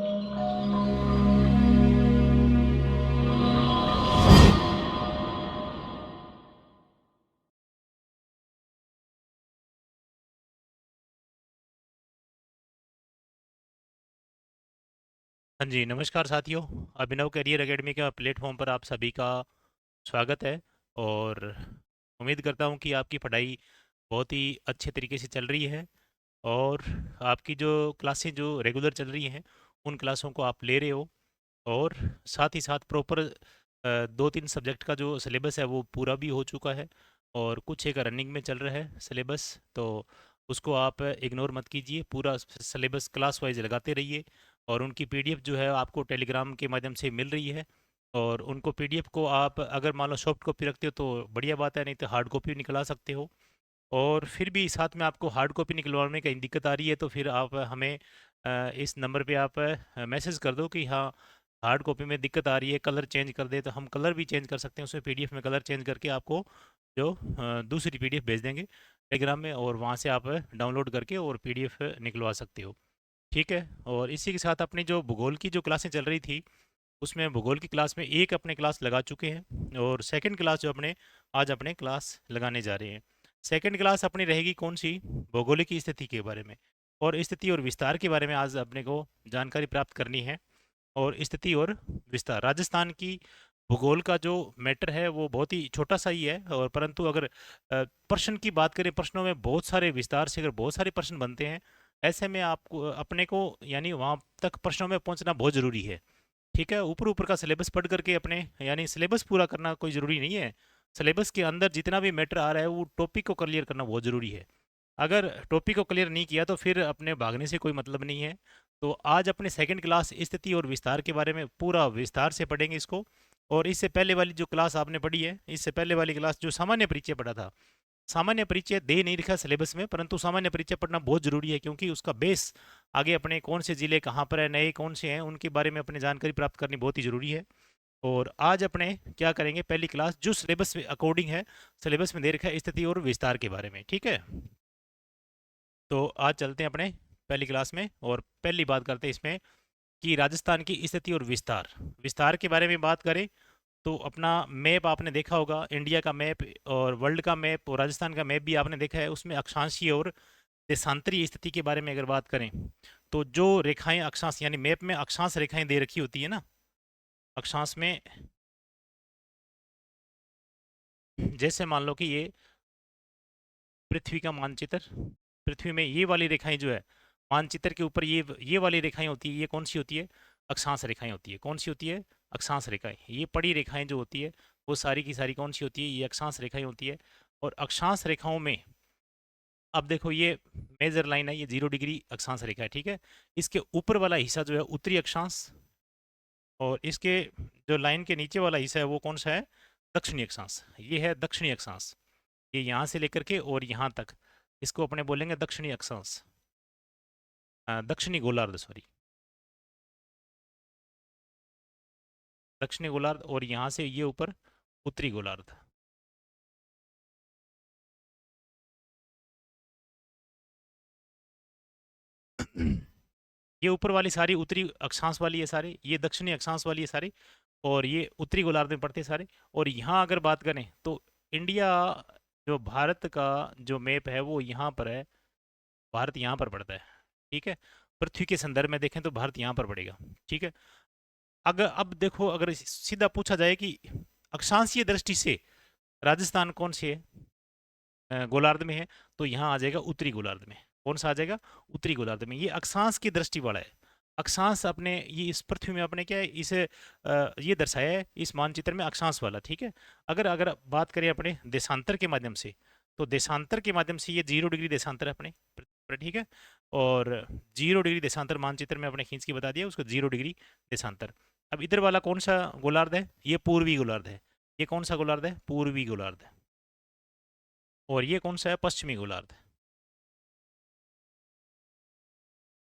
हाँ जी, नमस्कार साथियों। अभिनव करियर एकेडमी के प्लेटफॉर्म पर आप सभी का स्वागत है। और उम्मीद करता हूँ कि आपकी पढ़ाई बहुत ही अच्छे तरीके से चल रही है। और आपकी जो क्लासें जो रेगुलर चल रही हैं, उन क्लासों को आप ले रहे हो। और साथ ही साथ प्रॉपर 2-3 सब्जेक्ट का जो सिलेबस है वो पूरा भी हो चुका है। और कुछ एक रनिंग में चल रहा है सिलेबस, तो उसको आप इग्नोर मत कीजिए, पूरा सिलेबस क्लास वाइज लगाते रहिए। और उनकी पीडीएफ जो है आपको टेलीग्राम के माध्यम से मिल रही है। और उनको पीडीएफ को आप अगर मान लो सॉफ्ट कॉपी रखते हो तो बढ़िया बात है, नहीं तो हार्ड कॉपी निकला सकते हो। और फिर भी साथ में आपको हार्ड कॉपी निकलवाने का दिक्कत आ रही है तो फिर आप हमें इस नंबर पे आप मैसेज कर दो कि हाँ, हार्ड कॉपी में दिक्कत आ रही है, कलर चेंज कर दे, तो हम कलर भी चेंज कर सकते हैं, उसमें पीडीएफ में कलर चेंज करके आपको जो दूसरी पीडीएफ भेज देंगे टेलीग्राम में, और वहाँ से आप डाउनलोड करके और पीडीएफ निकलवा सकते हो। ठीक है। और इसी के साथ अपनी जो भूगोल की जो क्लासें चल रही थी, उसमें भूगोल की क्लास में एक अपने क्लास लगा चुके हैं, और सेकंड क्लास जो अपने आज अपने क्लास लगाने जा रहे हैं। सेकंड क्लास अपनी रहेगी कौन सी? भौगोलिक स्थिति के बारे में और स्थिति और विस्तार के बारे में आज अपने को जानकारी प्राप्त करनी है। और स्थिति और विस्तार, राजस्थान की भूगोल का जो मैटर है वो बहुत ही छोटा सा ही है, और परंतु अगर प्रश्न की बात करें, प्रश्नों में बहुत सारे विस्तार से अगर बहुत सारे प्रश्न बनते हैं, ऐसे में आपको अपने को यानी वहाँ तक प्रश्नों में पहुँचना बहुत ज़रूरी है। ठीक है। ऊपर ऊपर का सिलेबस पढ़ करके अपने यानी सिलेबस पूरा करना कोई ज़रूरी नहीं है। सिलेबस के अंदर जितना भी मैटर आ रहा है वो टॉपिक को क्लियर करना बहुत ज़रूरी है। अगर टॉपिक को क्लियर नहीं किया तो फिर अपने भागने से कोई मतलब नहीं है। तो आज अपने सेकंड क्लास स्थिति और विस्तार के बारे में पूरा विस्तार से पढ़ेंगे इसको। और इससे पहले वाली जो क्लास आपने पढ़ी है, इससे पहले वाली क्लास जो सामान्य परिचय पढ़ा था, सामान्य परिचय दे नहीं रखा सिलेबस में, परंतु सामान्य परिचय पढ़ना बहुत ज़रूरी है, क्योंकि उसका बेस आगे अपने कौन से ज़िले कहाँ पर है, नए कौन से हैं, उनके बारे में अपने जानकारी प्राप्त करनी बहुत ही ज़रूरी है। और आज अपने क्या करेंगे, पहली क्लास जो सिलेबस अकॉर्डिंग है, सिलेबस में दे रखा है स्थिति और विस्तार के बारे में। ठीक है। तो आज चलते हैं अपने पहली क्लास में, और पहली बात करते हैं इसमें कि राजस्थान की स्थिति और विस्तार। विस्तार के बारे में बात करें तो अपना मैप आपने देखा होगा, इंडिया का मैप और वर्ल्ड का मैप और राजस्थान का मैप भी आपने देखा है। उसमें अक्षांशीय और देशांतरीय स्थिति के बारे में अगर बात करें, तो जो रेखाएं अक्षांश यानी मैप में अक्षांश रेखाएं दे रखी होती है ना, अक्षांश में जैसे मान लो कि ये पृथ्वी का मानचित्र, पृथ्वी में ये वाली रेखाएं जो है मानचित्र के ऊपर, ये वाली रेखाएं होती है, ये कौन सी होती है? अक्षांश रेखाएं होती है। कौन सी होती है? अक्षांश रेखाएं। ये पड़ी रेखाएं जो होती है वो सारी की सारी कौन सी होती है? ये अक्षांश रेखाएं होती है। और अक्षांश रेखाओं में अब देखो, ये मेजर लाइन है, ये 0 डिग्री अक्षांश रेखा है। ठीक है। इसके ऊपर वाला हिस्सा जो है उत्तरी अक्षांश, और इसके जो लाइन के नीचे वाला हिस्सा है वो कौन सा है? दक्षिणी अक्षांश। ये है दक्षिणी अक्षांश। ये यहाँ से लेकर के और यहाँ तक, इसको अपने बोलेंगे दक्षिणी अक्षांश, दक्षिणी गोलार्ध, सॉरी, दक्षिणी गोलार्ध। और यहाँ से ये ऊपर उत्तरी गोलार्ध। ये ऊपर वाली सारी उत्तरी अक्षांश वाली है सारे, ये दक्षिणी अक्षांश वाली है सारी, और ये उत्तरी गोलार्ध में पड़ते हैं सारे। और यहाँ अगर बात करें तो इंडिया, जो भारत का जो मैप है वो यहाँ पर है, भारत यहाँ पर पड़ता है। ठीक है। पृथ्वी के संदर्भ में देखें तो भारत यहाँ पर पड़ेगा। ठीक है। अगर अब देखो, अगर सीधा पूछा जाए कि अक्षांशीय दृष्टि से राजस्थान कौन से है, गोलार्ध में है, तो यहाँ आ जाएगा उत्तरी गोलार्ध में। कौन सा आ जाएगा? उत्तरी गोलार्ध में। ये अक्षांश की दृष्टि वाला है। अक्षांश अपने ये इस पृथ्वी में अपने क्या है, इसे ये दर्शाया है इस मानचित्र में अक्षांश वाला। ठीक है। अगर अगर बात करें अपने देशांतर के माध्यम से, तो देशांतर के माध्यम से ये 0 डिग्री देशांतर है अपने पृथ्वी पर। ठीक है। और 0 डिग्री देशांतर मानचित्र में अपने खींच के बता दिया उसको, 0 डिग्री देशांतर। अब इधर वाला कौन सा गोलार्ध है? ये पूर्वी गोलार्ध है। ये कौन सा गोलार्ध है? पूर्वी गोलार्ध है। और ये कौन सा है? पश्चिमी गोलार्ध।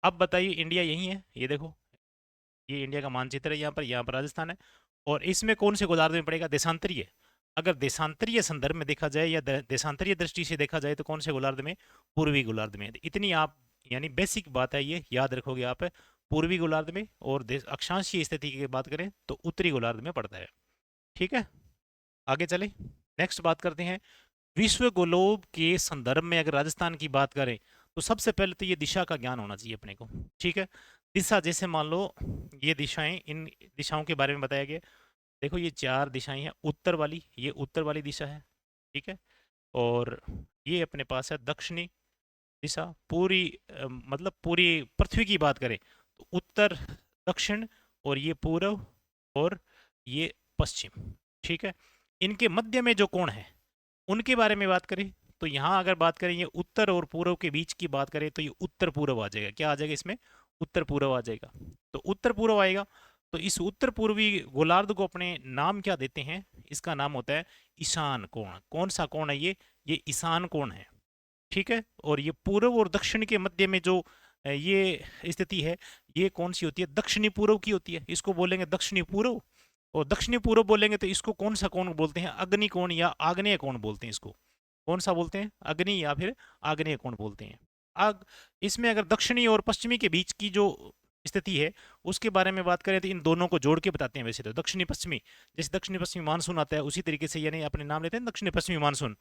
अब बताइए, इंडिया यही है, ये देखो, ये इंडिया का मानचित्र है, यहाँ पर राजस्थान है। और इसमें कौन से गोलार्ध में पड़ेगा? देशांतरीय। अगर देशांतरीय संदर्भ में देखा जाए या देशांतरीय दृष्टि से देखा जाए तो कौन से गोलार्ध में? पूर्वी गोलार्ध में। इतनी आप यानी बेसिक बात है, ये याद रखोगे आप, पूर्वी गोलार्ध में, और अक्षांशीय स्थिति की बात करें तो उत्तरी गोलार्ध में पड़ता है। ठीक है, आगे चले, नेक्स्ट बात करते हैं। विश्व ग्लोब के संदर्भ में अगर राजस्थान की बात करें तो सबसे पहले तो ये दिशा का ज्ञान होना चाहिए अपने को। ठीक है, दिशा जैसे मान लो ये दिशाएं, इन दिशाओं के बारे में बताया गया। देखो ये चार दिशाएं हैं, उत्तर वाली, ये उत्तर वाली दिशा है। ठीक है, और ये अपने पास है दक्षिणी दिशा। पूरी मतलब पूरी पृथ्वी की बात करें तो उत्तर, दक्षिण, और ये पूर्व, और ये पश्चिम। ठीक है, इनके मध्य में जो कोण है उनके बारे में बात करें तो यहाँ अगर बात करें ये उत्तर और पूर्व के बीच की बात करें तो ये उत्तर पूर्व आ जाएगा। क्या आ जाएगा इसमें? उत्तर पूर्व आ जाएगा। तो उत्तर पूर्व आएगा, तो इस उत्तर पूर्वी गोलार्ध को अपने नाम क्या देते हैं? इसका नाम होता है ईशान कोण। कौन सा कोण है ये ईशान कोण है। ठीक है, और ये पूर्व और दक्षिण के मध्य में जो ये स्थिति है, ये कौन सी होती है? दक्षिणी पूर्व की होती है, इसको बोलेंगे दक्षिणी पूर्व। और दक्षिणी पूर्व बोलेंगे तो इसको कौन सा कोण बोलते हैं? अग्नि कोण या आग्नेय कोण बोलते हैं इसको। कौन सा बोलते हैं? अग्नि या फिर आग्नेय कोण बोलते हैं। आग इसमें अगर दक्षिणी और पश्चिमी के बीच की जो स्थिति है उसके बारे में बात करें तो इन दोनों को जोड़ के बताते हैं। वैसे तो दक्षिणी पश्चिमी, जैसे दक्षिणी पश्चिमी मानसून आता है उसी तरीके से, यानी अपने नाम लेते हैं दक्षिणी पश्चिमी मानसून।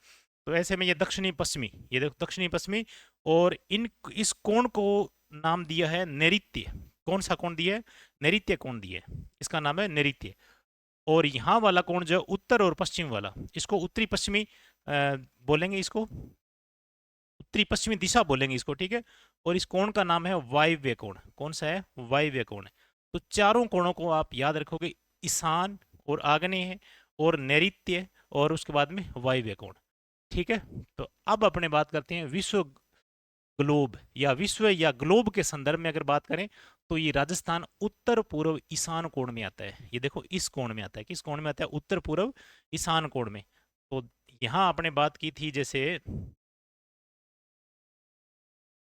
तो ऐसे में ये दक्षिणी पश्चिमी, ये देखो दक्षिणी पश्चिमी, और इन इस कोण को नाम दिया है नैऋत्य। कौन सा कोण दिया है? नैऋत्य कोण दिया है, इसका नाम है नैऋत्य। और यहाँ वाला कोण जो उत्तर और पश्चिम वाला, इसको उत्तरी पश्चिमी बोलेंगे, इसको उत्तरी पश्चिमी दिशा बोलेंगे इसको। ठीक है, और इस कोण का नाम है वायव्य कोण। कौन सा है? वायव्य कोण है। तो चारों कोणों को आप याद रखोगे, ईशान और आग्नेय और नैऋत्य और उसके बाद में वायव्य कोण। ठीक है, तो अब अपने बात करते हैं विश्व ग्लोब या विश्व या ग्लोब के संदर्भ में अगर बात करें तो ये राजस्थान उत्तर पूर्व ईशान कोण में आता है। ये देखो इस कोण में आता है। किस कोण में आता है? उत्तर पूर्व ईशान कोण में। तो यहाँ आपने बात की थी, जैसे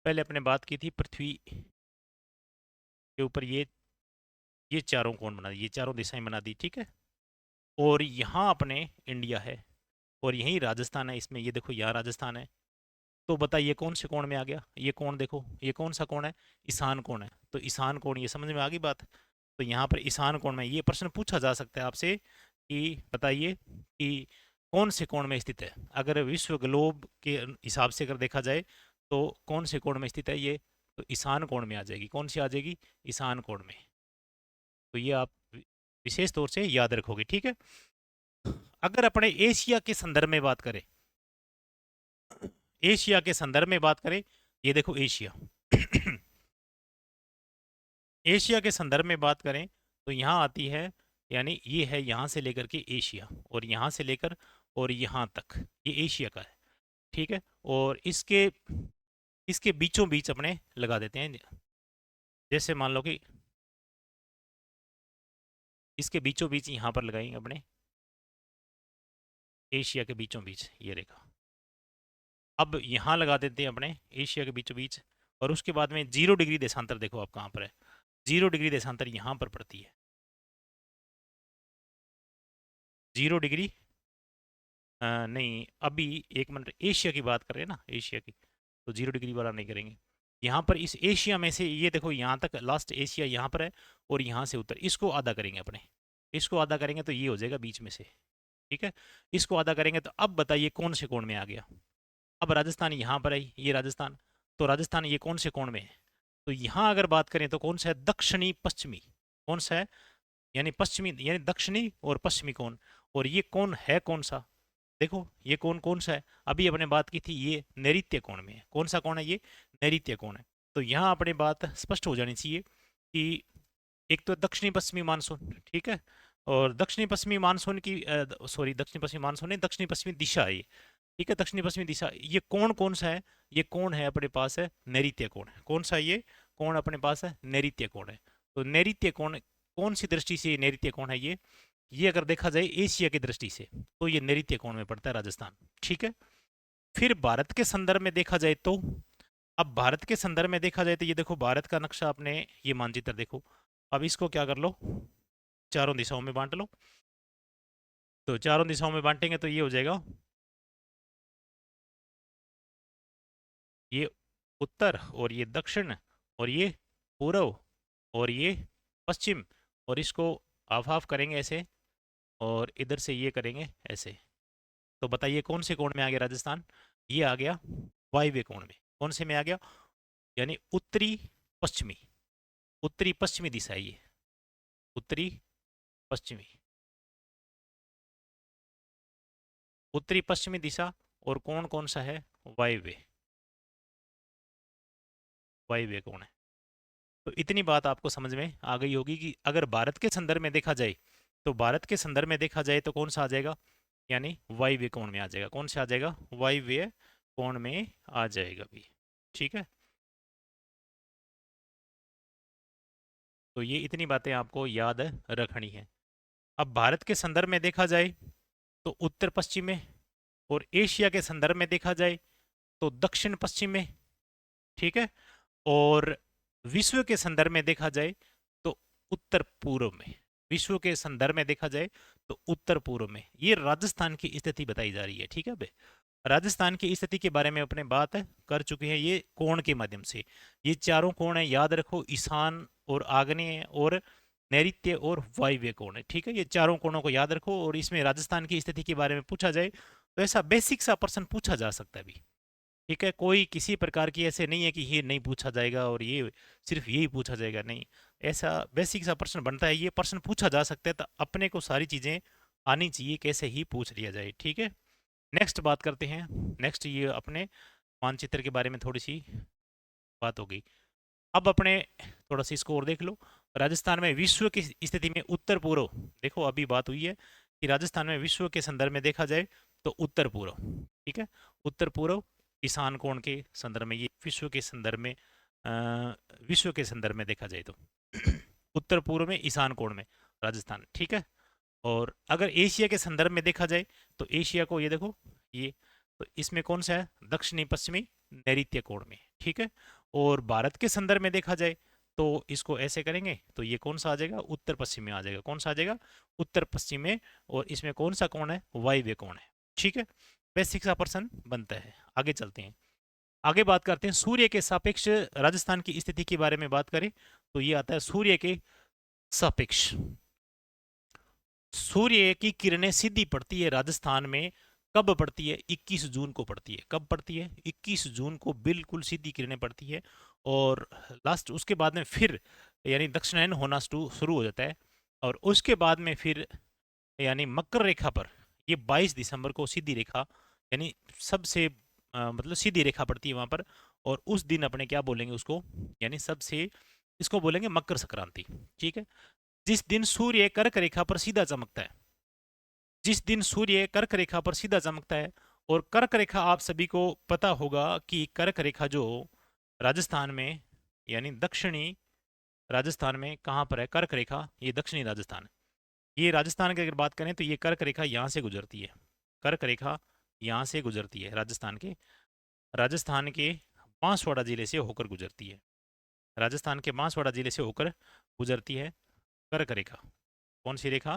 पहले अपने बात की थी पृथ्वी के ऊपर ये चारों कोण बना दी, ये चारों दिशाएं बना दी। ठीक है, और यहाँ अपने इंडिया है और यहीं राजस्थान है इसमें। ये देखो यहाँ राजस्थान है। तो बताइए कौन से कोण में आ गया? ये कोण देखो, ये कौन सा कोण है? ईशान कोण है। तो ईशान कोण, ये समझ में आ गई बात? तो यहाँ पर ईशान कोण में ये प्रश्न पूछा जा सकता है आपसे कि बताइए कि कौन से कोण में स्थित है। अगर विश्व ग्लोब के हिसाब से अगर देखा जाए तो कौन से कोण में स्थित है ये? तो ईशान कोण में आ जाएगी। कौन सी आ जाएगी? ईशान कोण में। तो ये आप विशेष तौर से याद रखोगे। ठीक है, अगर अपने एशिया के संदर्भ में बात करें, एशिया के संदर्भ में बात करें, ये देखो एशिया एशिया के संदर्भ में बात करें तो यहाँ आती है, यानी ये है यहाँ से लेकर के एशिया, और यहाँ से लेकर और यहाँ तक ये एशिया का है। ठीक है, और इसके इसके बीचों बीच अपने लगा देते हैं। जैसे मान लो कि इसके बीचों बीच यहाँ पर लगाएंगे अपने, एशिया के बीचों बीच ये रेखा। अब यहाँ लगा देते हैं अपने एशिया के बीचों बीच, और उसके बाद में 0 डिग्री देशांतर देखो आप कहाँ पर है। 0 डिग्री देशांतर यहाँ पर पड़ती है। 0 डिग्री नहीं, अभी एक मिनट, एशिया की बात कर रहे हैं ना, एशिया की, तो 0 डिग्री वाला नहीं करेंगे। यहाँ पर इस एशिया में से ये देखो यहाँ तक लास्ट एशिया यहाँ पर है, और यहाँ से उत्तर, इसको आधा करेंगे अपने, इसको आधा करेंगे तो ये हो जाएगा बीच में से। ठीक है, इसको आधा करेंगे तो अब बताइए कौन से कोण में आ गया? अब राजस्थान यहाँ पर है, ये राजस्थान, तो राजस्थान ये कौन से कोण में है? तो यहाँ अगर बात करें तो कौन सा है? दक्षिणी पश्चिमी। कौन सा है? यानी पश्चिमी, यानी दक्षिणी और पश्चिमी कोण। और ये कोण है कौन सा? देखो ये कोण कौन सा है? अभी अपने बात की थी ये नैऋत्य कोण में है। कौन सा कोण है? ये नैऋत्य कोण है। तो यहाँ अपने बात स्पष्ट हो जानी चाहिए कि एक तो दक्षिणी पश्चिमी मानसून, ठीक है, और दक्षिणी पश्चिमी मानसून की सॉरी दक्षिणी पश्चिमी मानसून नहीं, दक्षिणी पश्चिमी दिशा है ये। ठीक है, दक्षिणी पश्चिमी दिशा, ये कोण कौन सा है? ये कोण है अपने पास है नैऋत्य कोण है। कौन सा? ये कोण अपने पास है नैऋत्य कोण है। तो नैऋत्य कोण कौन सी दृष्टि से नैऋत्य कोण है? ये अगर देखा जाए एशिया की दृष्टि से तो ये नैऋत्य कोण में पड़ता है राजस्थान। ठीक है, फिर भारत के संदर्भ में देखा जाए तो, अब भारत के संदर्भ में देखा जाए तो ये देखो भारत का नक्शा अपने, ये मानचित्र देखो। अब इसको क्या कर लो, चारों दिशाओं में बांट लो। तो चारों दिशाओं में बांटेंगे तो ये हो जाएगा, ये उत्तर और ये दक्षिण और ये पूर्व और ये पश्चिम, और इसको हाफ हाफ करेंगे ऐसे, और इधर से ये करेंगे ऐसे। तो बताइए कौन से कोण में आ गया राजस्थान? ये आ गया वायव्य कोण में। कौन से में आ गया? यानी उत्तरी पश्चिमी, उत्तरी पश्चिमी दिशा है ये, उत्तरी पश्चिमी, उत्तरी पश्चिमी दिशा। और कोण कौन सा है? वायव्य, वायव्य कोण है। तो इतनी बात आपको समझ में आ गई होगी कि अगर भारत के संदर्भ में देखा जाए, तो भारत के संदर्भ में देखा जाए तो कौन सा आ जाएगा? यानी वायव्य कोण में आ जाएगा। कौन से आ जाएगा? वायव्य कोण में आ जाएगा भी। ठीक है, तो ये इतनी बातें आपको याद रखनी है। अब भारत के संदर्भ में देखा जाए तो उत्तर पश्चिम में, और एशिया के संदर्भ में देखा जाए तो दक्षिण पश्चिम में। ठीक है, और विश्व के संदर्भ में देखा जाए तो उत्तर पूर्व में। विश्व के संदर्भ में देखा जाए तो उत्तर पूर्व में। ये राजस्थान की स्थिति बताई जा रही है। ठीक है बे, राजस्थान की स्थिति के बारे में अपने बात कर चुके हैं ये कोण के माध्यम से। ये चारों कोण है, याद रखो, ईशान और आग्नेय और नैऋत्य और वायव्य कोण है। ठीक है, ये चारों कोणों को याद रखो, और इसमें राजस्थान की स्थिति के बारे में पूछा जाए तो ऐसा बेसिक सा प्रश्न पूछा जा सकता है भी। ठीक है, कोई किसी प्रकार की ऐसे नहीं है कि ये नहीं पूछा जाएगा और ये सिर्फ यही पूछा जाएगा, नहीं। ऐसा बेसिक सा प्रश्न बनता है, ये प्रश्न पूछा जा सकता है, तो अपने को सारी चीज़ें आनी चाहिए, कैसे ही पूछ लिया जाए। ठीक है, नेक्स्ट बात करते हैं। नेक्स्ट ये अपने मानचित्र के बारे में थोड़ी सी बात हो गई। अब अपने थोड़ा सा इसको और देख लो। राजस्थान में विश्व की स्थिति में उत्तर पूर्व, देखो अभी बात हुई है कि राजस्थान में विश्व के संदर्भ में देखा जाए तो उत्तर पूर्व। ठीक है, उत्तर पूर्व ईशान कोण के संदर्भ में, ये विश्व के संदर्भ में, विश्व के संदर्भ में देखा जाए तो उत्तर पूर्व में ईशान कोण में राजस्थान। ठीक है, और अगर एशिया के संदर्भ में देखा जाए तो एशिया को ये देखो, ये तो इसमें कौन सा है? दक्षिणी पश्चिमी नैऋत्य कोण में। ठीक है, और भारत के संदर्भ में देखा जाए तो इसको ऐसे करेंगे तो ये कौन सा आ जाएगा? उत्तर पश्चिम में आ जाएगा। कौन सा आ जाएगा? उत्तर पश्चिम में। और इसमें कौन सा कोण है? वायव्य कोण है। ठीक है, बेसिक सा प्रश्न बनता है। आगे चलते हैं, आगे बात करते हैं सूर्य के सापेक्ष राजस्थान की स्थिति के बारे में बात करें तो ये आता है सूर्य के सापेक्ष। सूर्य की किरणें सीधी पड़ती है राजस्थान में, कब पड़ती है? 21 जून को पड़ती है। कब पड़ती है? 21 जून को बिल्कुल सीधी किरणें पड़ती है। और लास्ट उसके बाद में फिर यानी दक्षिणायन होना शुरू हो जाता है, और उसके बाद में फिर यानी मकर रेखा पर ये 22 दिसंबर को सीधी रेखा, यानी सबसे मतलब सीधी रेखा पड़ती है वहां पर। और उस दिन अपने क्या बोलेंगे उसको? यानी सबसे, इसको बोलेंगे मकर संक्रांति। ठीक है, जिस दिन सूर्य कर्क रेखा पर सीधा चमकता है, जिस दिन सूर्य कर्क रेखा पर सीधा चमकता है। और कर्क रेखा आप सभी को पता होगा कि कर्क रेखा जो राजस्थान में यानी दक्षिणी राजस्थान में कहाँ पर है कर्क रेखा? ये दक्षिणी राजस्थान है। ये राजस्थान की अगर बात करें तो ये कर्क रेखा यहाँ से गुजरती है। कर्क रेखा यहाँ से गुजरती है राजस्थान के बांसवाड़ा जिले से होकर गुजरती है। राजस्थान के बांसवाड़ा जिले से होकर गुजरती है कर्क रेखा। कौन सी रेखा?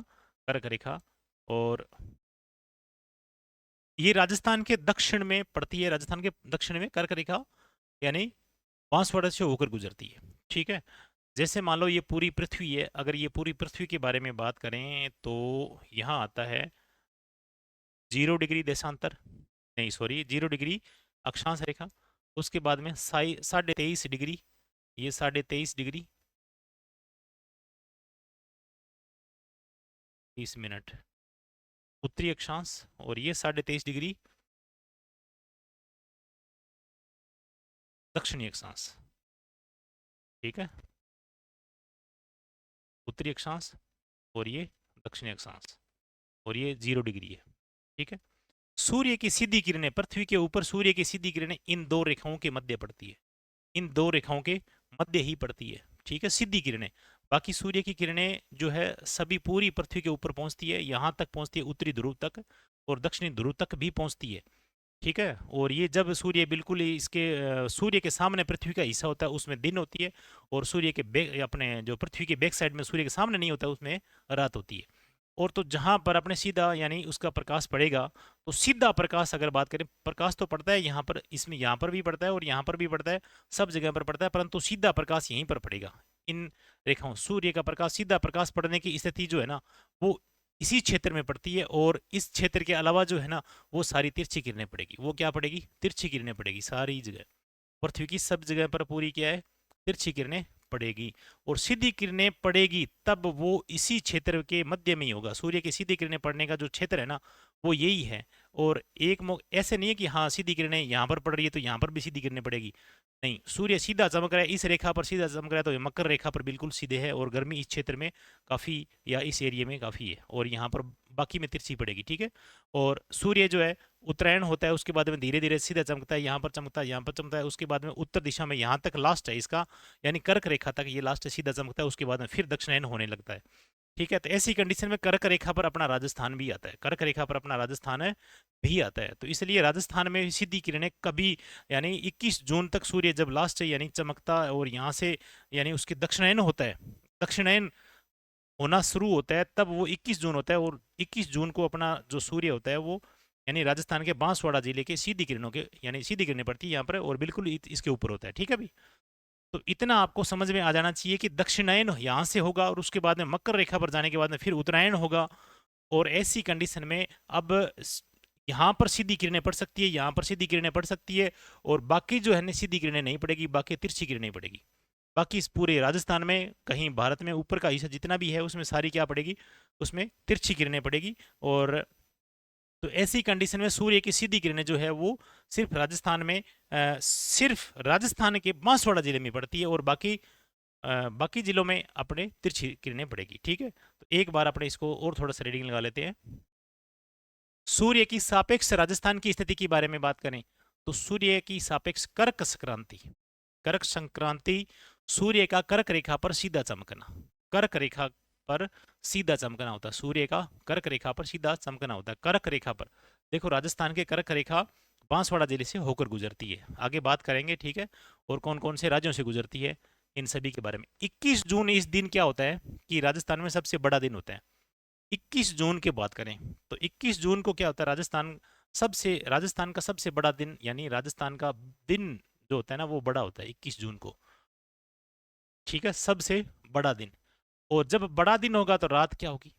कर्क रेखा। और ये राजस्थान के दक्षिण में पड़ती है, राजस्थान के दक्षिण में कर्क रेखा यानी बांसवाड़ा से होकर गुजरती है। ठीक है, जैसे मान लो ये पूरी पृथ्वी है, अगर ये पूरी पृथ्वी के बारे में बात करें तो यहाँ आता है 0 डिग्री देशांतर, नहीं सॉरी 0 डिग्री अक्षांश रेखा। उसके बाद में 23.5 डिग्री, ये 23.5 डिग्री 30 मिनट उत्तरी अक्षांश, और ये 23.5 डिग्री दक्षिणी अक्षांश। ठीक है, उत्तरी अक्षांश और ये दक्षिणी अक्षांश, और ये 0 डिग्री है। ठीक है, सूर्य की सीधी किरणें, पृथ्वी के ऊपर सूर्य की सीधी किरणें इन दो रेखाओं के मध्य पड़ती है, इन दो रेखाओं के मध्य ही पड़ती है। ठीक है, सीधी किरणें। बाकी सूर्य की किरणें जो है सभी पूरी पृथ्वी के ऊपर पहुंचती है, यहाँ तक पहुंचती है उत्तरी ध्रुव तक, और दक्षिणी ध्रुव तक भी पहुंचती है। ठीक है, और ये जब सूर्य बिल्कुल ही इसके सूर्य के सामने पृथ्वी का हिस्सा होता है उसमें दिन होती है, और सूर्य के बैक अपने जो पृथ्वी के बैक साइड में सूर्य के सामने नहीं होता उसमें रात होती है। और तो जहाँ पर अपने सीधा यानी उसका प्रकाश पड़ेगा, तो सीधा प्रकाश अगर बात करें, प्रकाश तो पड़ता है यहाँ पर, इसमें यहाँ पर भी पड़ता है और यहाँ पर भी पड़ता है, सब जगह पर पड़ता है, परंतु सीधा प्रकाश यहीं पर पड़ेगा। इन रेखाओं, सूर्य का प्रकाश, सीधा प्रकाश पड़ने की स्थिति जो है ना वो इसी क्षेत्र में पड़ती है, और इस क्षेत्र के अलावा जो है ना वो सारी तिरछी किरणें पड़ेगी। वो क्या पड़ेगी? तिरछी किरणें पड़ेगी सारी जगह। पृथ्वी की सब जगह पर पूरी क्या है? तिरछी किरणें पड़ेगी। और सीधी किरणें पड़ेगी तब वो इसी क्षेत्र के मध्य में ही होगा। सूर्य की सीधी किरणें पड़ने का जो क्षेत्र है ना वो यही है। और ऐसे नहीं है कि हाँ सीधी किरणें यहाँ पर पड़ रही है तो यहाँ पर भी सीधी किरणें पड़ेगी, नहीं। सूर्य सीधा चमक रहा है, इस रेखा पर सीधा चमक रहा है तो ये मकर रेखा पर बिल्कुल सीधे है, और गर्मी इस क्षेत्र में काफ़ी, या इस एरिया में काफ़ी है, और यहाँ पर बाकी में तिरछी पड़ेगी, ठीक है। और सूर्य जो है उत्तरायण होता है, उसके बाद में धीरे धीरे सीधा चमकता है, यहाँ पर चमकता है, यहाँ पर चमकता है, उसके बाद में उत्तर दिशा में यहाँ तक लास्ट है इसका, यानी कर्क रेखा तक ये लास्ट सीधा चमकता है, उसके बाद में फिर दक्षिणायन होने लगता है, ठीक है। तो ऐसी कंडीशन में कर्क रेखा पर अपना राजस्थान भी आता है, कर्क रेखा पर अपना राजस्थान है भी आता है। तो इसलिए राजस्थान में सीधी किरणें कभी, यानी 21 जून तक सूर्य जब लास्ट है यानी चमकता है, और यहाँ से यानी उसके दक्षिणायन होता है, दक्षिणायन होना शुरू होता है, तब वो 21 जून होता है। और 21 जून को अपना जो सूर्य होता है वो यानी राजस्थान के बांसवाड़ा जिले के सीधी किरणों के, यानी सीधी किरणें पड़ती है यहाँ पर, और बिल्कुल इसके ऊपर होता है, ठीक है भाई। तो इतना आपको समझ में आ जाना चाहिए कि दक्षिणायन यहाँ से होगा, और उसके बाद में मकर रेखा पर जाने के बाद में फिर उत्तरायण होगा। और ऐसी कंडीशन में अब यहाँ पर सीधी किरणें पड़ सकती है, यहाँ पर सीधी किरणें पड़ सकती है, और बाकी जो है ना सीधी किरणें नहीं पड़ेगी, बाकी तिरछी किरणें पड़ेगी। बाकी इस पूरे राजस्थान में कहीं भारत में ऊपर का हिस्सा जितना भी है उसमें सारी क्या पड़ेगी? उसमें तिरछी किरणें पड़ेगी। और तो ऐसी कंडीशन में सूर्य की सीधी किरणें जो है वो सिर्फ राजस्थान में सिर्फ राजस्थान के बांसवाड़ा जिले में पड़ती है, और बाकी जिलों में अपने तिरछी किरणें पड़ेगी, ठीक है। तो एक बार अपने इसको और थोड़ा सा रीडिंग लगा लेते हैं। सूर्य की सापेक्ष राजस्थान की स्थिति के बारे में बात करें तो सूर्य की सापेक्ष कर्क संक्रांति, कर्क संक्रांति सूर्य का कर्क रेखा पर सीधा चमकना, कर्क रेखा पर सीधा चमकना होता है, सूर्य का कर्क रेखा पर सीधा चमकना होता है। कर्क रेखा पर देखो, राजस्थान के कर्क रेखा बांसवाड़ा जिले से होकर गुजरती है, आगे बात करेंगे, ठीक है। और कौन कौन से राज्यों से गुजरती है इन सभी के बारे में। 21 जून इस दिन क्या होता है कि राजस्थान में सबसे बड़ा दिन होता है। 21 जून की बात करें तो 21 जून को क्या होता है, राजस्थान का सबसे बड़ा दिन, यानी राजस्थान का दिन जो होता है ना वो बड़ा होता है 21 जून को, ठीक है, सबसे बड़ा दिन। और जब बड़ा दिन होगा तो रात क्या होगी?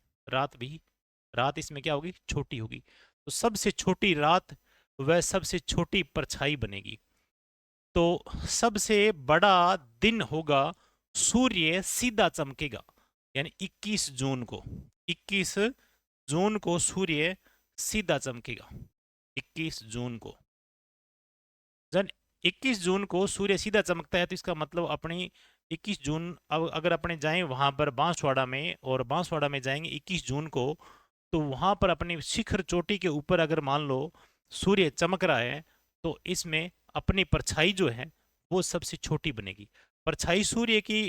रात इसमें क्या होगी? छोटी होगी। तो सबसे छोटी रात वह सबसे छोटी परछाई बनेगी। तो सबसे बड़ा दिन होगा, सूर्य सीधा चमकेगा, यानी 21 जून को, 21 जून को सूर्य सीधा चमकेगा। 21 जून को जब 21 जून को सूर्य सीधा चमकता है तो इसका मतलब अपनी 21 जून, अब अगर अपने जाएं वहां पर बांसवाड़ा में, और बांसवाड़ा में जाएंगे 21 जून को, तो वहां पर अपनी शिखर चोटी के ऊपर अगर मान लो सूर्य चमक रहा है तो इसमें अपनी परछाई जो है वो सबसे छोटी बनेगी। परछाई सूर्य की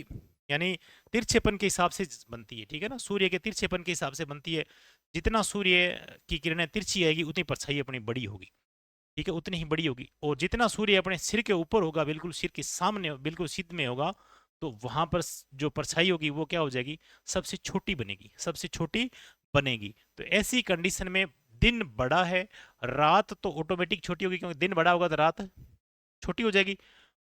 यानी तिरछेपन के हिसाब से बनती है, ठीक है ना, सूर्य के तिरछेपन के हिसाब से बनती है। जितना सूर्य की किरणें तिरछी आएगी उतनी परछाई अपनी बड़ी होगी, ठीक है, उतनी ही बड़ी होगी। और जितना सूर्य अपने सिर के ऊपर होगा, बिल्कुल सिर के सामने बिल्कुल सिद्ध में होगा, तो वहां पर जो परछाई होगी वो क्या हो जाएगी? सबसे छोटी बनेगी, सबसे छोटी बनेगी। तो ऐसी कंडीशन में दिन बड़ा है, रात तो ऑटोमेटिक छोटी होगी, क्योंकि दिन बड़ा होगा तो रात छोटी हो जाएगी,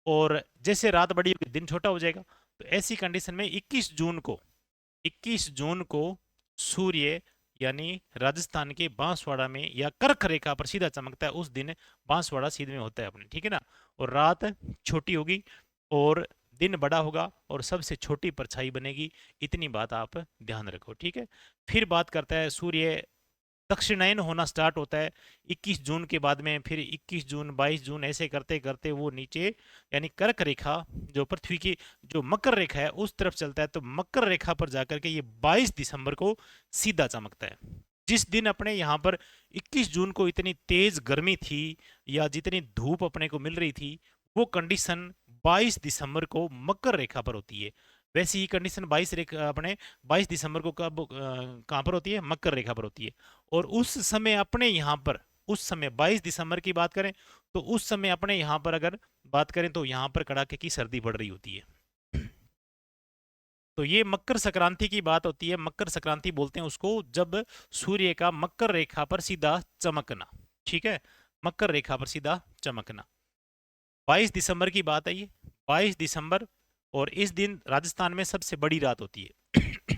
और जैसे रात बड़ी होगी दिन छोटा हो जाएगा। तो ऐसी कंडीशन में 21 जून को सूर्य यानी राजस्थान के बांसवाड़ा में या कर्क रेखा पर सीधा चमकता है, उस दिन बांसवाड़ा सीधे में होता है अपने, ठीक है ना। और रात छोटी होगी और दिन बड़ा होगा और सबसे छोटी परछाई बनेगी, इतनी बात आप ध्यान रखो, ठीक है। फिर बात करता है सूर्य दक्षिणायन होना स्टार्ट होता है 21 जून के बाद में, फिर 21 जून 22 जून ऐसे करते करते वो नीचे यानी कर्क रेखा जो पृथ्वी की जो मकर रेखा है उस तरफ चलता है। तो मकर रेखा पर जाकर के ये 22 दिसंबर को सीधा चमकता है। जिस दिन अपने यहाँ पर 21 जून को इतनी तेज गर्मी थी या जितनी धूप अपने को मिल रही थी, वो कंडीशन 22 दिसंबर को मकर रेखा पर होती है। वैसी ही कंडीशन 22 दिसंबर को कब कहाँ पर होती है? मकर रेखा पर होती है। और उस समय अपने यहाँ पर, उस समय 22 दिसंबर की बात करें तो उस समय अपने यहाँ पर अगर बात करें तो यहाँ पर कड़ाके की सर्दी पड़ रही होती है। तो ये मकर संक्रांति की बात होती है, मकर संक्रांति बोलते हैं उसको जब सूर्य का मकर रेखा पर सीधा चमकना, ठीक है, मकर रेखा पर सीधा चमकना। 22 दिसंबर की बात है ये, 22 दिसंबर और इस दिन राजस्थान में सबसे बड़ी रात होती है।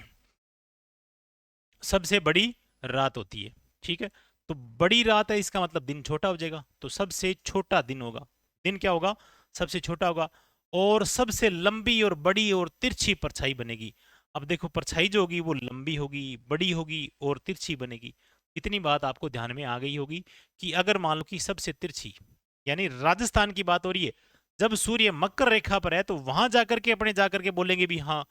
सबसे बड़ी रात होती है, ठीक है। तो बड़ी रात है, इसका मतलब दिन छोटा हो जाएगा, तो सबसे छोटा दिन होगा। दिन क्या होगा? सबसे छोटा होगा। और सबसे लंबी और बड़ी और तिरछी परछाई बनेगी। अब देखो, परछाई जो होगी वो लंबी होगी, बड़ी होगी और तिरछी बनेगी। इतनी बात आपको ध्यान में आ गई होगी कि अगर मान लो कि सबसे तिरछी, यानी राजस्थान की बात हो रही है, जब सूर्य मकर रेखा पर है तो वहां जाकर के अपने जाकर के बोलेंगे भी हाँ,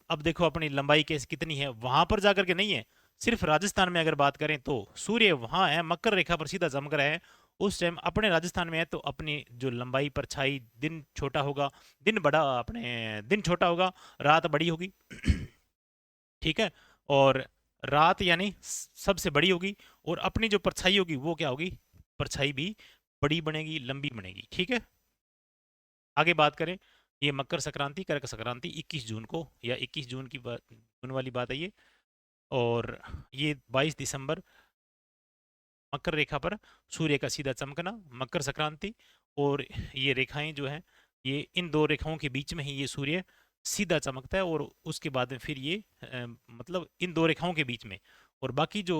अब देखो अपनी लंबाई कैसे कितनी है, वहां पर जाकर के नहीं है। सिर्फ राजस्थान में अगर बात करें तो सूर्य वहां है, मकर रेखा पर सीधा चमक रहा है, उस टाइम अपने राजस्थान में है, तो अपनी जो लंबाई परछाई, दिन छोटा होगा, दिन बड़ा, अपने दिन छोटा होगा, रात बड़ी होगी। ठीक है। और रात यानी सबसे बड़ी होगी, और अपनी जो परछाई होगी वो क्या होगी? परछाई भी बड़ी बनेगी, लंबी बनेगी। ठीक है। आगे बात करें, ये मकर संक्रांति, कर्क संक्रांति 21 जून को, या 21 जून की जून वाली बात है ये। और ये 22 दिसंबर, मकर रेखा पर सूर्य का सीधा चमकना, मकर संक्रांति। और ये रेखाएं जो है, ये इन दो रेखाओं के बीच में ही ये सूर्य सीधा चमकता है, और उसके बाद में फिर ये मतलब इन दो रेखाओं के बीच में, और बाकी जो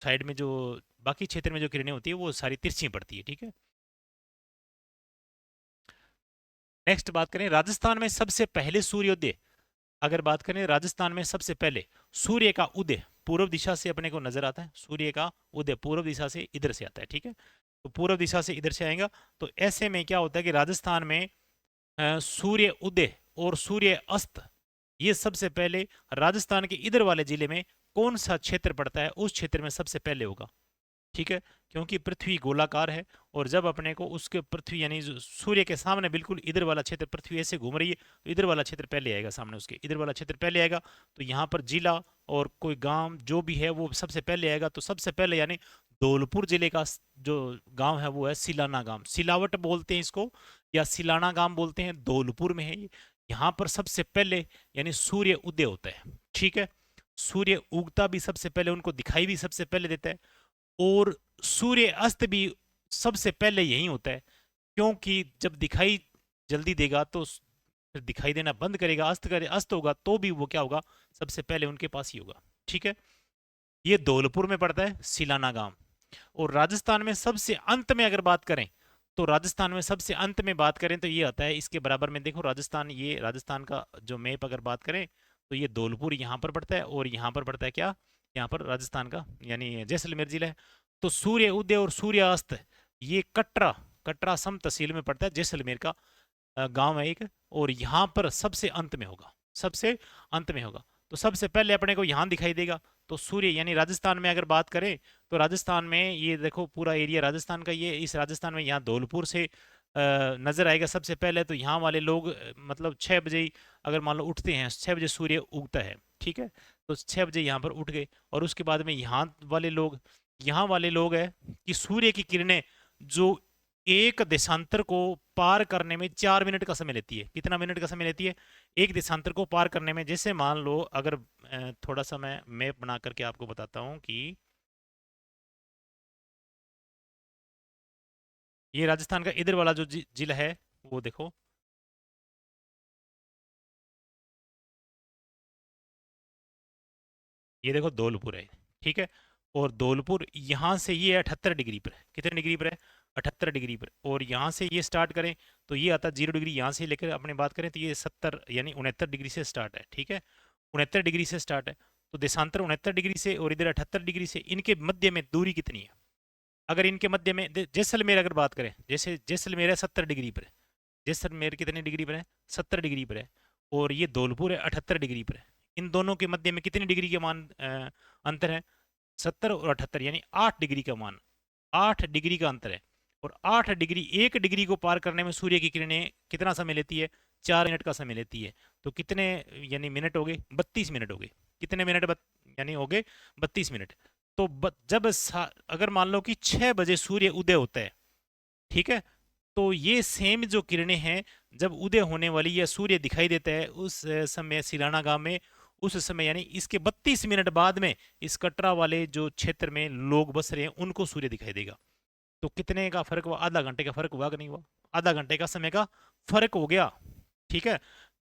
साइड में जो बाकी क्षेत्र में जो किरणें होती है वो सारी तिरछी पड़ती है। ठीक है। नेक्स्ट बात करें, राजस्थान में सबसे पहले सूर्योदय, अगर बात करें राजस्थान में सबसे पहले सूर्य का उदय पूर्व दिशा से अपने को नजर आता है। सूर्य का उदय पूर्व दिशा से इधर से आता है, ठीक है। तो पूर्व दिशा से इधर से आएगा, तो ऐसे में क्या होता है कि राजस्थान में सूर्य उदय और सूर्य अस्त, ये सबसे पहले राजस्थान के इधर वाले जिले में कौन सा क्षेत्र पड़ता है, उस क्षेत्र में सबसे पहले होगा। ठीक है। क्योंकि पृथ्वी गोलाकार है, और जब अपने को उसके पृथ्वी यानी सूर्य के सामने बिल्कुल इधर वाला क्षेत्र, पृथ्वी ऐसे घूम रही है, तो इधर वाला क्षेत्र पहले आएगा, सामने उसके इधर वाला क्षेत्र पहले आएगा। तो यहाँ पर जिला और कोई गांव जो भी है वो सबसे पहले आएगा। तो सबसे पहले यानी धौलपुर जिले का जो गांव है वो है सिलाना गांव, सिलावट बोलते हैं इसको, या सिलाना गांव बोलते हैं, धौलपुर में है ये। यहाँ पर सबसे पहले यानी सूर्य उदय होता है। ठीक है। सूर्य उगता भी सबसे पहले, उनको दिखाई भी सबसे पहले देता है, और सूर्य अस्त भी सबसे पहले यही होता है। क्योंकि जब दिखाई जल्दी देगा तो फिर दिखाई देना बंद करेगा, अस्त होगा तो भी वो क्या होगा? सबसे पहले उनके पास ही होगा। ठीक है। ये धौलपुर में पड़ता है सिलाना गांव। और राजस्थान में सबसे अंत में अगर बात करें, तो राजस्थान में सबसे अंत में बात करें तो ये आता है इसके बराबर में, देखो राजस्थान, ये राजस्थान का जो मैप अगर बात करें तो ये धौलपुर यहाँ पर पड़ता है, और यहाँ पर पड़ता है क्या? यहाँ पर राजस्थान का यानी जैसलमेर जिला है। तो सूर्य उदय और सूर्य अस्त, ये कटरा, कटरा सम तहसील में पड़ता है, जैसलमेर का गांव है एक। और यहाँ पर सबसे अंत में होगा, सबसे अंत में होगा। तो सबसे पहले अपने को यहाँ दिखाई देगा। तो सूर्य यानी राजस्थान में अगर बात करें, तो राजस्थान में ये देखो पूरा एरिया राजस्थान का, ये इस राजस्थान में यहाँ धौलपुर से नजर आएगा सबसे पहले। तो यहाँ वाले लोग मतलब 6 बजे ही अगर मान लो उठते हैं, 6 बजे सूर्य उगता है, ठीक है। तो 6 बजे यहाँ पर उठ गए, और उसके बाद में यहाँ वाले लोग है कि सूर्य की किरणें जो एक देशांतर को पार करने में 4 मिनट का समय लेती है। कितना मिनट का समय लेती है? एक देशांतर को पार करने में। जैसे मान लो अगर थोड़ा सा मैं मैप बना करके आपको बताता हूँ कि ये राजस्थान का इधर वाला जो जिला है वो देखो, ये देखो धौलपुर है, ठीक है। और धौलपुर यहाँ से ये 78 डिग्री पर है। कितने डिग्री पर है? 78 डिग्री पर। और यहाँ से ये स्टार्ट करें तो ये आता है 0 डिग्री, यहाँ से लेकर अपने बात करें तो ये 70 यानी 69 डिग्री से स्टार्ट है, ठीक है। 69 डिग्री से स्टार्ट है। तो देशांतर 69 डिग्री से और इधर 78 डिग्री से, इनके मध्य में दूरी कितनी है? अगर इनके मध्य में जैसलमेर अगर बात करें, जैसे जैसलमेर है 70 डिग्री पर है, जैसलमेर कितने डिग्री पर है? 70 डिग्री पर है। और ये धौलपुर है 78 डिग्री पर है। इन दोनों के मध्य में कितनी डिग्री के मान अंतर है? 70 और 78 यानी 8 डिग्री का मान, 8 डिग्री का अंतर है। और 8 डिग्री, 1 डिग्री को पार करने में सूर्य की किरणें कितना समय लेती है? 4 मिनट का समय लेती है। तो कितने यानी मिनट हो गए? 32 मिनट हो गए। कितने मिनट यानी हो गए 32 मिनट। तो जब अगर मान लो कि 6 बजे सूर्य उदय होता है, ठीक है, तो ये सेम जो किरणें हैं जब उदय होने वाली या सूर्य दिखाई देता है उस समय सिराना गांव में, उस समय यानी इसके 32 मिनट बाद में इस कटरा वाले जो क्षेत्र में लोग बस रहे हैं उनको सूर्य दिखाई देगा। तो कितने का फर्क हुआ? आधा घंटे का फर्क हुआ कि नहीं हुआ? आधा घंटे का समय का फर्क हो गया। ठीक है।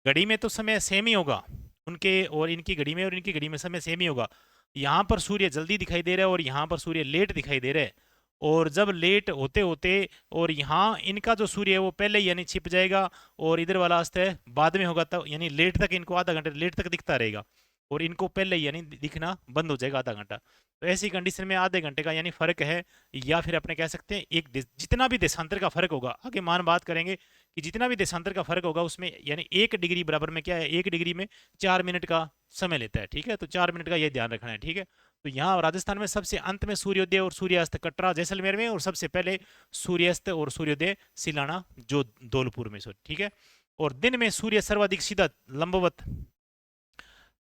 घड़ी में तो समय सेम ही होगा उनके और इनकी घड़ी में, और इनकी घड़ी में समय सेम ही होगा। यहाँ पर सूर्य जल्दी दिखाई दे रहा है और यहाँ पर सूर्य लेट दिखाई दे रहा है। और जब लेट होते होते, और यहाँ इनका जो सूर्य है वो पहले ही यानी छिप जाएगा, और इधर वाला अस्त है बाद में होगा, तब यानी लेट तक इनको आधा घंटे लेट तक दिखता रहेगा, और इनको पहले ही यानी दिखना बंद हो जाएगा आधा घंटा। तो ऐसी कंडीशन में आधे घंटे का यानी फर्क है, या फिर अपने कह सकते हैं एक जितना भी देशांतर का फर्क होगा, आगे मान बात करेंगे कि जितना भी देशांतर का फर्क होगा उसमें यानी 1 डिग्री बराबर में क्या है, 1 डिग्री में 4 मिनट का समय लेता है। ठीक है, तो 4 मिनट का ये ध्यान रखना है। ठीक है, तो यहाँ राजस्थान में सबसे अंत में सूर्योदय और सूर्यास्त कटरा जैसलमेर में, और सबसे पहले सूर्यास्त और सूर्योदय सिलाना जो धौलपुर में। ठीक है, और दिन में सूर्य सर्वाधिक सीधा लंबवत,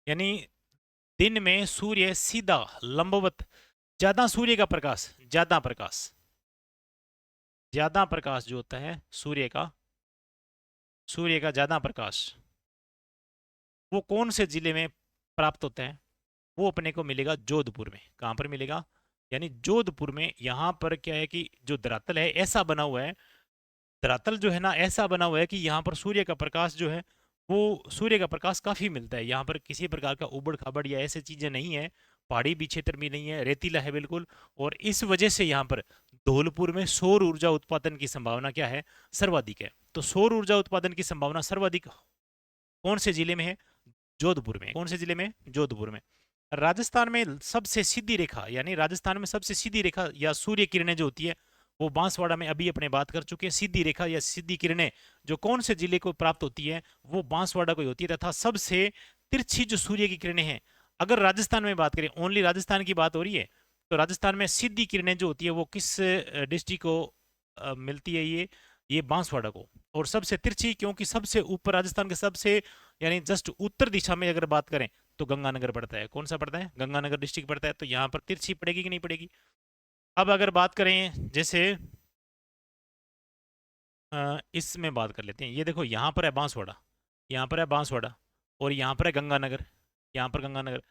यानी दिन में सूर्य सीधा लंबवत, ज्यादा सूर्य का प्रकाश, ज्यादा प्रकाश जो होता है सूर्य का ज्यादा प्रकाश, वो कौन से जिले में प्राप्त होता है? वो अपने को मिलेगा जोधपुर में। कहाँ पर मिलेगा? यानी जोधपुर में। यहाँ पर क्या है कि जो धरातल है ऐसा बना हुआ है, धरातल जो है ना ऐसा बना हुआ है कि यहाँ पर सूर्य का प्रकाश जो है वो सूर्य का प्रकाश काफी मिलता है। यहाँ पर किसी प्रकार का उबड़ खाबड़ या ऐसी चीजें नहीं है, पहाड़ी भी क्षेत्र में नहीं है, रेतीला है बिल्कुल। और इस वजह से यहाँ पर धौलपुर में सौर ऊर्जा उत्पादन की संभावना क्या है? सर्वाधिक है। तो सौर ऊर्जा उत्पादन की संभावना सर्वाधिक कौन से जिले में है? जोधपुर में। कौन से जिले में? जोधपुर में। राजस्थान में सबसे सीधी रेखा, यानी राजस्थान में सबसे सीधी रेखा या सूर्य किरणें जो होती है वो बांसवाड़ा में अभी अपने बात कर चुके हैं। सीधी रेखा या सीधी किरणें जो कौन से जिले को प्राप्त होती है वो बांसवाड़ा को होती है। तथा सबसे तिरछी जो सूर्य की किरणें हैं, अगर राजस्थान में बात करें, ओनली राजस्थान की बात हो रही है, तो राजस्थान में सीधी किरणें जो होती है वो किस डिस्ट्रिक्ट को मिलती है? ये बांसवाड़ा को। और सबसे तिरछी, क्योंकि सबसे ऊपर राजस्थान के सबसे यानी जस्ट उत्तर दिशा में अगर बात करें तो गंगानगर पड़ता है। कौन सा पड़ता है? गंगानगर डिस्ट्रिक्ट पड़ता है। तो यहाँ पर तिरछी पड़ेगी कि नहीं पड़ेगी? अब अगर बात करें जैसे इसमें बात कर लेते हैं। ये देखो यहाँ पर है बांसवाड़ा, यहाँ पर है बांसवाड़ा, और यहाँ पर है गंगानगर, यहाँ पर गंगानगर।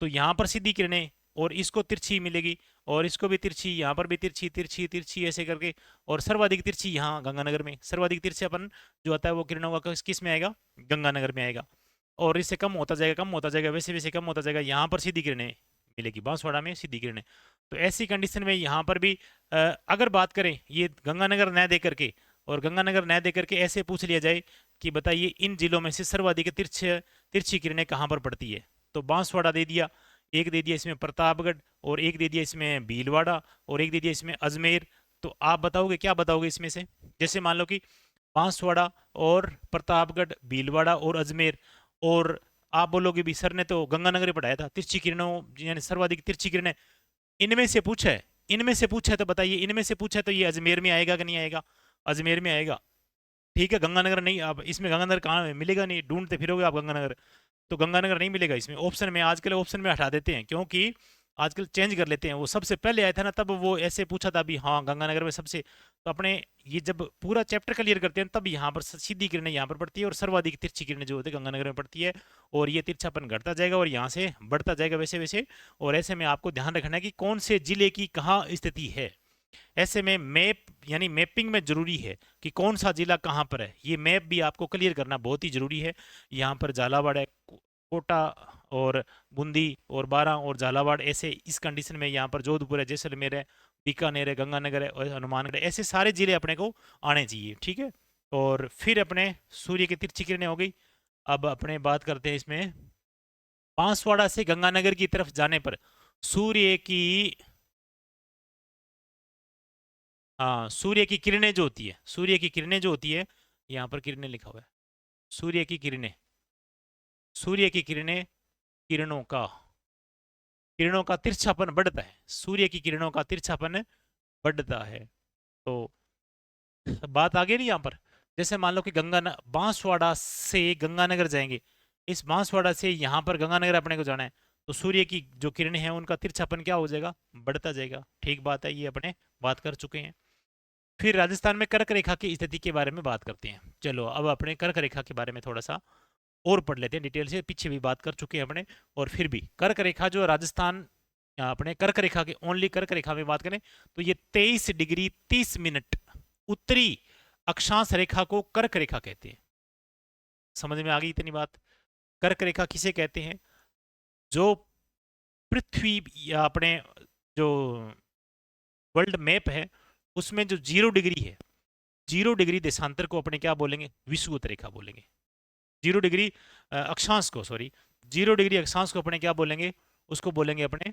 तो यहाँ पर सीधी किरणें और इसको तिरछी मिलेगी, और इसको भी तिरछी, यहाँ पर भी तिरछी तिरछी तिरछी ऐसे करके। और सर्वाधिक तिरछी यहाँ गंगानगर में, सर्वाधिक तिरछापन जो आता है वो किरणों का किस में आएगा? गंगानगर में आएगा। और इससे कम होता जाएगा, कम होता जाएगा, वैसे वैसे कम होता जाएगा। यहाँ पर सीधी किरणें मिलेगी, बांसवाड़ा में सीधी किरणें। तो ऐसी कंडीशन में यहाँ पर भी अगर बात करें ये गंगानगर न दे करके, और गंगानगर न दे करके ऐसे पूछ लिया जाए कि बताइए इन जिलों में से सर्वाधिक तिरछी किरणें कहाँ पर पड़ती है, तो बांसवाड़ा दे दिया, एक दे दिया इसमें प्रतापगढ़, और एक दे दिया इसमें भीलवाड़ा, और एक दे दिया इसमें अजमेर। तो आप बताओगे, क्या बताओगे इसमें से? जैसे मान लो कि बांसवाड़ा और प्रतापगढ़, भीलवाड़ा और अजमेर, और आप बोलोगे भी सर ने तो गंगानगर ही पढ़ाया था, तिरछी किरणों यानी सर्वाधिक तिरछी किरणें इनमें से पूछा है, इनमें से पूछा है, तो बताइए इनमें से पूछा है तो ये अजमेर में आएगा कि नहीं आएगा? अजमेर में आएगा। ठीक है, गंगानगर नहीं। अब इसमें गंगानगर कहाँ है? मिलेगा नहीं, ढूंढते फिरोगे आप गंगानगर, तो गंगानगर नहीं मिलेगा इसमें ऑप्शन में। आजकल ऑप्शन में हटा देते हैं, क्योंकि आजकल चेंज कर लेते हैं। वो सबसे पहले आया था ना तब वो ऐसे पूछा था भी, हाँ गंगानगर में सबसे। तो अपने ये जब पूरा चैप्टर क्लियर करते हैं तब यहाँ पर सीधी किरणें यहाँ पर पड़ती है, और सर्वाधिक तिरछी किरणें जो होती है गंगानगर में पड़ती है। और ये तिरछापन घटता जाएगा और यहाँ से बढ़ता जाएगा वैसे वैसे। और ऐसे में आपको ध्यान रखना है कि कौन से जिले की कहाँ स्थिति है। ऐसे में मैप यानी मैपिंग में जरूरी है कि कौन सा जिला कहाँ पर है, ये मैप भी आपको क्लियर करना बहुत ही जरूरी है। यहाँ पर झालावाड़ है, कोटा और बूंदी और बारां और झालावाड़, ऐसे इस कंडीशन में यहाँ पर जोधपुर है, जैसलमेर है, बीकानेर है, गंगानगर है और हनुमानगढ़ है। ऐसे सारे जिले अपने को आने चाहिए। ठीक है, और फिर अपने सूर्य की तिरछी किरणें हो गई। अब अपने बात करते हैं इसमें बांसवाड़ा से गंगानगर की तरफ जाने पर सूर्य की, हाँ सूर्य की किरणें जो होती है, सूर्य की किरणें जो होती है, यहाँ पर किरणें लिखा हुआ है, सूर्य की किरणें, सूर्य की किरणें, किरणों का तिरछापन बढ़ता है, सूर्य की किरणों का तिरछापन बढ़ता है। तो बात आगे नहीं यहाँ पर। जैसे मान लो कि बांसवाड़ा से गंगानगर जाएंगे, इस बांसवाड़ा से यहाँ पर गंगानगर अपने को जाना है, तो सूर्य की जो किरणें हैं उनका तिरछापन क्या हो जाएगा? बढ़ता जाएगा। ठीक बात है, ये अपने बात कर चुके हैं। फिर राजस्थान में कर्क रेखा की स्थिति के बारे में बात करते हैं। चलो अब अपने कर्क रेखा के बारे में थोड़ा सा और पढ़ लेते हैं डिटेल से, पीछे भी बात कर चुके हैं अपने। और फिर भी कर्क रेखा जो राजस्थान, अपने कर्क रेखा के ओनली कर्क रेखा में बात करें तो ये 23 डिग्री 30 मिनट उत्तरी अक्षांश रेखा को कर्क रेखा कहते हैं। समझ में आ गई इतनी बात? कर्क रेखा किसे कहते हैं? जो पृथ्वी या अपने जो वर्ल्ड मैप है उसमें जो 0 डिग्री है, 0 डिग्री देशांतर को अपने क्या बोलेंगे? विषुवत रेखा बोलेंगे। 0 डिग्री अक्षांश को, सॉरी, 0 डिग्री अक्षांश को अपने क्या बोलेंगे? उसको बोलेंगे अपने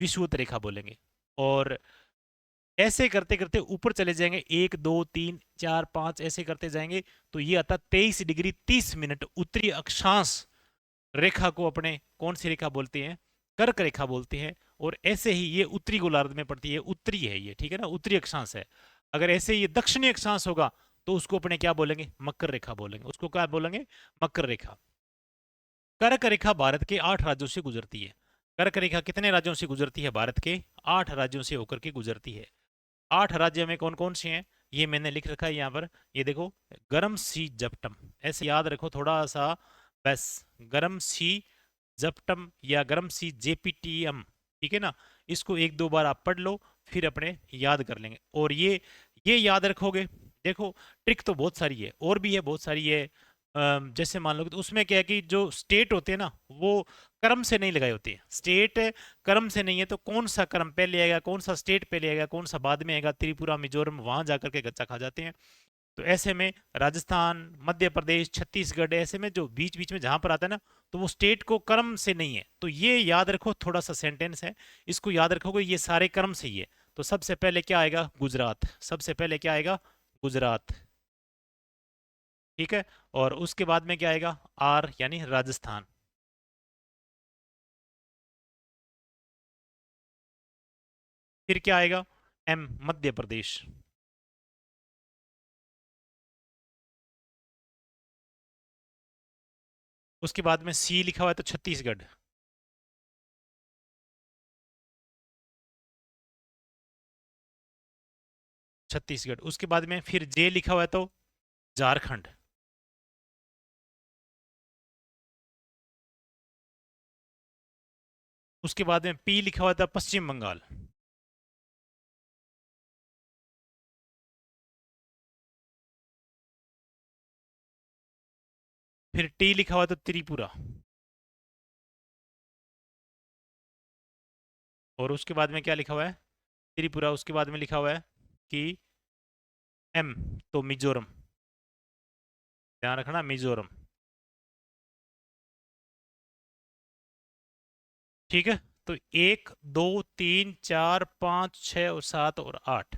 विषुवत रेखा बोलेंगे। और ऐसे करते करते ऊपर चले जाएंगे, 1 2 3 4 5 ऐसे करते जाएंगे, तो ये आता 23 डिग्री 30 मिनट उत्तरी अक्षांश रेखा को अपने कौन सी रेखा बोलते हैं? कर्क रेखा बोलते हैं। और ऐसे ही ये उत्तरी गोलार्ध में पड़ती है, उत्तरी है ये, ठीक है ना, उत्तरी अक्षांश है। अगर ऐसे ये दक्षिणी अक्षांश होगा तो उसको अपने क्या बोलेंगे? मकर रेखा बोलेंगे। उसको क्या बोलेंगे? मकर रेखा। कर्क रेखा भारत के 8 राज्यों से गुजरती है। कर्क रेखा कितने राज्यों से गुजरती है? भारत के 8 राज्यों से होकर के गुजरती है। 8 राज्य में कौन कौन से हैं ये मैंने लिख रखा है यहाँ पर, ये देखो। गरम सी जपटम, ऐसे याद रखो थोड़ा सा बस। गरम सी जपटम या गरम सी जेपीटीएम, ठीक है ना। इसको 1 2 बार आप पढ़ लो, फिर अपने याद कर लेंगे। और ये याद रखोगे। देखो ट्रिक तो बहुत सारी है, और भी है बहुत सारी है। जैसे मान लो तो उसमें क्या है कि जो स्टेट होते हैं ना वो क्रम से नहीं लगाए होते हैं। स्टेट क्रम से नहीं है तो कौन सा क्रम पहले आएगा, कौन सा स्टेट पहले आएगा, कौन सा बाद में आएगा, त्रिपुरा मिजोरम वहां जाकर के गच्चा खा जाते हैं। तो ऐसे में राजस्थान, मध्य प्रदेश, छत्तीसगढ़, ऐसे में जो बीच बीच में जहां पर आता है ना, तो वो स्टेट को क्रम से नहीं है। तो ये याद रखो, थोड़ा सा सेंटेंस है, इसको याद रखोगे, ये सारे क्रम से ही है। तो सबसे पहले क्या आएगा? गुजरात। सबसे पहले क्या आएगा? गुजरात, ठीक है। और उसके बाद में क्या आएगा? आर यानी राजस्थान। फिर क्या आएगा? एम मध्य प्रदेश। उसके बाद में सी लिखा हुआ है तो छत्तीसगढ़। छत्तीसगढ़। उसके बाद में फिर जे लिखा हुआ है तो झारखंड। उसके बाद में पी लिखा हुआ था पश्चिम बंगाल। फिर टी लिखा हुआ था त्रिपुरा। और उसके बाद में क्या लिखा हुआ है? त्रिपुरा। उसके बाद में लिखा हुआ है कि एम तो मिजोरम। ध्यान रखना, मिजोरम, ठीक है। तो 1 2 3 4 5 6 और 7 और 8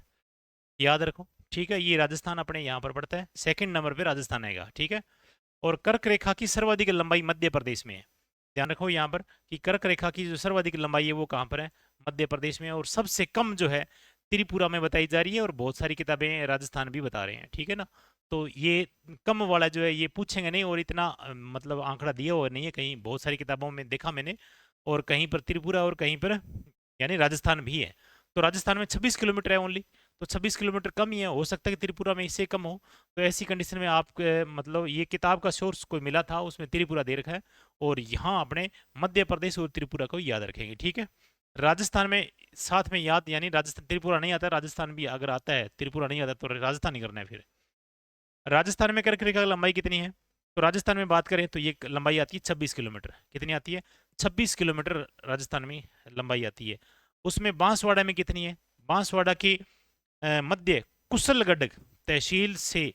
याद रखो, ठीक है। ये राजस्थान अपने यहाँ पर पड़ता है, सेकंड नंबर पे राजस्थान आएगा, ठीक है। और कर्क रेखा की सर्वाधिक लंबाई मध्य प्रदेश में है। ध्यान रखो यहाँ पर कि कर्क रेखा की जो सर्वाधिक लंबाई है वो कहाँ पर है? मध्य प्रदेश में। और सबसे कम जो है त्रिपुरा में बताई जा रही है, और बहुत सारी किताबें राजस्थान भी बता रहे हैं, ठीक है ना। तो ये कम वाला जो है ये पूछेंगे नहीं, और इतना मतलब आंकड़ा दिया हुआ नहीं है कहीं, बहुत सारी किताबों में देखा मैंने। और कहीं पर त्रिपुरा और कहीं पर यानी राजस्थान भी है। तो राजस्थान में 26 किलोमीटर है ओनली, तो 26 किलोमीटर कम ही है, हो सकता है कि त्रिपुरा में इससे कम हो। तो ऐसी कंडीशन में आप मतलब ये किताब का सोर्स कोई मिला था उसमें त्रिपुरा दे रखा है, और यहाँ अपने मध्य प्रदेश और त्रिपुरा को याद रखेंगे, ठीक है। राजस्थान में साथ में याद, यानी राजस्थान, त्रिपुरा नहीं आता, राजस्थान भी अगर आता है, त्रिपुरा नहीं आता तो राजस्थान ही करना है फिर। राजस्थान में कर्क रेखा की लंबाई कितनी है? तो राजस्थान में बात करें तो ये लंबाई आती है 26 किलोमीटर। कितनी आती है? 26 किलोमीटर राजस्थान में लंबाई आती है। उसमें बांसवाड़ा में कितनी है? बांसवाड़ा की मध्य कुशलगढ़ तहसील से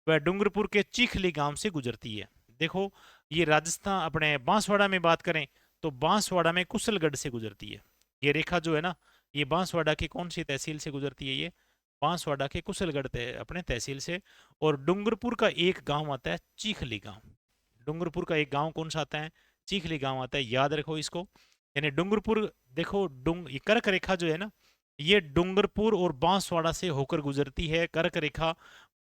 वह डूंगरपुर के चीखली गांव से गुजरती है। देखो ये राजस्थान अपने बांसवाड़ा में बात करें तो बांसवाड़ा में कुशलगढ़ से गुजरती है। ये रेखा जो है ना, ये बांसवाड़ा की कौन सी तहसील से गुजरती है? ये बांसवाड़ा के कुशलगढ़ अपने तहसील से। और डूंगरपुर का एक गांव आता है चीखली गांव। डूंगरपुर का एक गांव कौन सा आता है? चीखली गांव आता है, याद रखो इसको। यानी डूंगरपुर, देखो ये कर्क रेखा जो है ना, ये डूंगरपुर और बांसवाड़ा से होकर गुजरती है। कर्क रेखा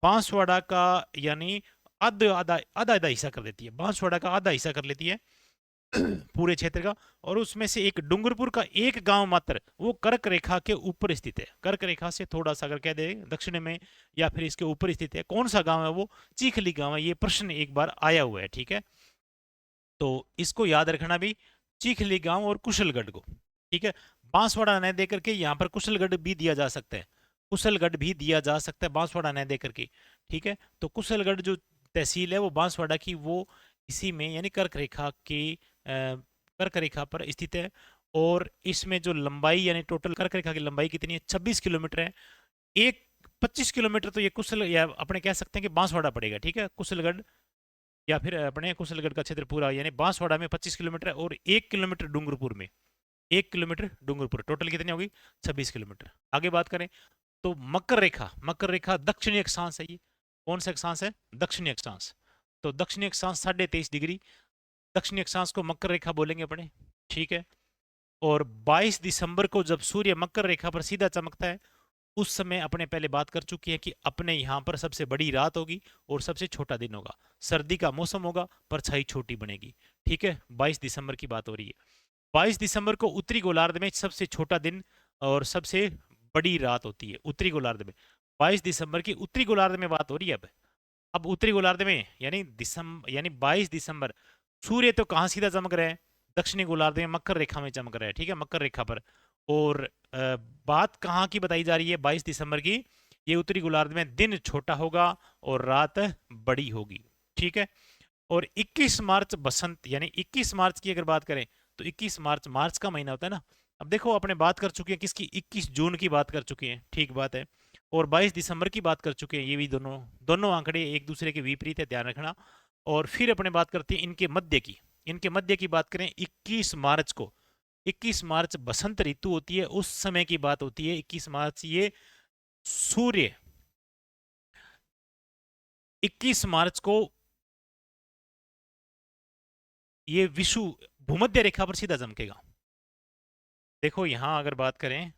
बांसवाड़ा का यानी आधा आधा आधा आधा हिस्सा कर देती है, बांसवाड़ा का आधा हिस्सा कर लेती है पूरे क्षेत्र का। और उसमें से एक डूंगरपुर का एक गांव मात्र वो कर्क रेखा के ऊपर स्थित है। कर्क रेखा से थोड़ा सा अगर कह दे दक्षिण में या फिर इसके ऊपर स्थित है, कौन सा गांव है वो? चीखली गांव है। ये प्रश्न एक बार आया हुआ है, ठीक है। तो इसको याद रखना भी, चीखली गांव और कुशलगढ़ को, ठीक है। बांसवाड़ा न दे करके यहाँ पर कुशलगढ़ भी दिया जा सकता है, कुशलगढ़ भी दिया जा सकता है बांसवाड़ा न दे करके, ठीक है। तो कुशलगढ़ जो तहसील है वो बांसवाड़ा की, वो इसी में यानी कर्क रेखा के कर्क रेखा पर स्थित है। और इसमें जो लंबाई यानी टोटल कर्क रेखा की लंबाई कितनी है, 26 किलोमीटर है। एक 25 किलोमीटर तो ये कुशल या अपने कह सकते हैं कि बांसवाड़ा पड़ेगा, ठीक है, कुशलगढ़ या फिर अपने कुशलगढ़ का क्षेत्र पूरा, यानी बांसवाड़ा में 25 किलोमीटर है, और 1 किलोमीटर डूंगरपुर में, 1 किलोमीटर डूंगरपुर, टोटल कितनी होगी, 26 किलोमीटर। आगे बात करें तो मकर रेखा, मकर रेखा दक्षिणी अक्षांश है। ये कौन सा अक्षांश है, दक्षिणी अक्षांश। तो दक्षिणी अक्षांश 23.5 डिग्री, दक्षिणी अक्षांश को मकर रेखा बोलेंगे अपने, ठीक है। और 22 दिसंबर को जब सूर्य मकर रेखा पर सीधा चमकता है, उस समय अपने पहले बात कर चुकी है कि अपने यहाँ पर सबसे बड़ी रात होगी और सबसे छोटा दिन होगा, सर्दी का मौसम होगा, परछाई छोटी बनेगी, ठीक है। 22 दिसंबर की बात हो रही है। 22 दिसंबर को उत्तरी गोलार्ध में सबसे छोटा दिन और सबसे बड़ी रात होती है, उत्तरी गोलार्ध में। 22 दिसंबर की उत्तरी गोलार्ध में बात हो रही है। अब उत्तरी गोलार्ध में यानी 22 दिसंबर सूर्य तो कहाँ सीधा चमक रहा है, दक्षिणी गोलार्ध में मकर रेखा में चमक रहा है, ठीक है, मकर रेखा पर। और बात कहाँ की बताई जा रही है 22 दिसंबर की, ये उत्तरी गोलार्ध में दिन छोटा होगा और रात बड़ी होगी, ठीक है। और 21 मार्च बसंत, यानी 21 मार्च की अगर बात करें तो 21 मार्च मार्च का महीना होता है ना। अब देखो अपने बात कर चुके हैं किसकी, 21 जून की बात कर चुके हैं, ठीक बात है। और 22 दिसंबर की बात कर चुके हैं, ये भी दोनों दोनों आंकड़े एक दूसरे के विपरीत है, ध्यान रखना। और फिर अपने बात करते हैं इनके मध्य की, इनके मध्य की बात करें 21 मार्च को, 21 मार्च बसंत ऋतु होती है, उस समय की बात होती है 21 मार्च। ये सूर्य 21 मार्च को ये विषु भूमध्य रेखा पर सीधा चमकेगा। देखो यहां अगर बात करें,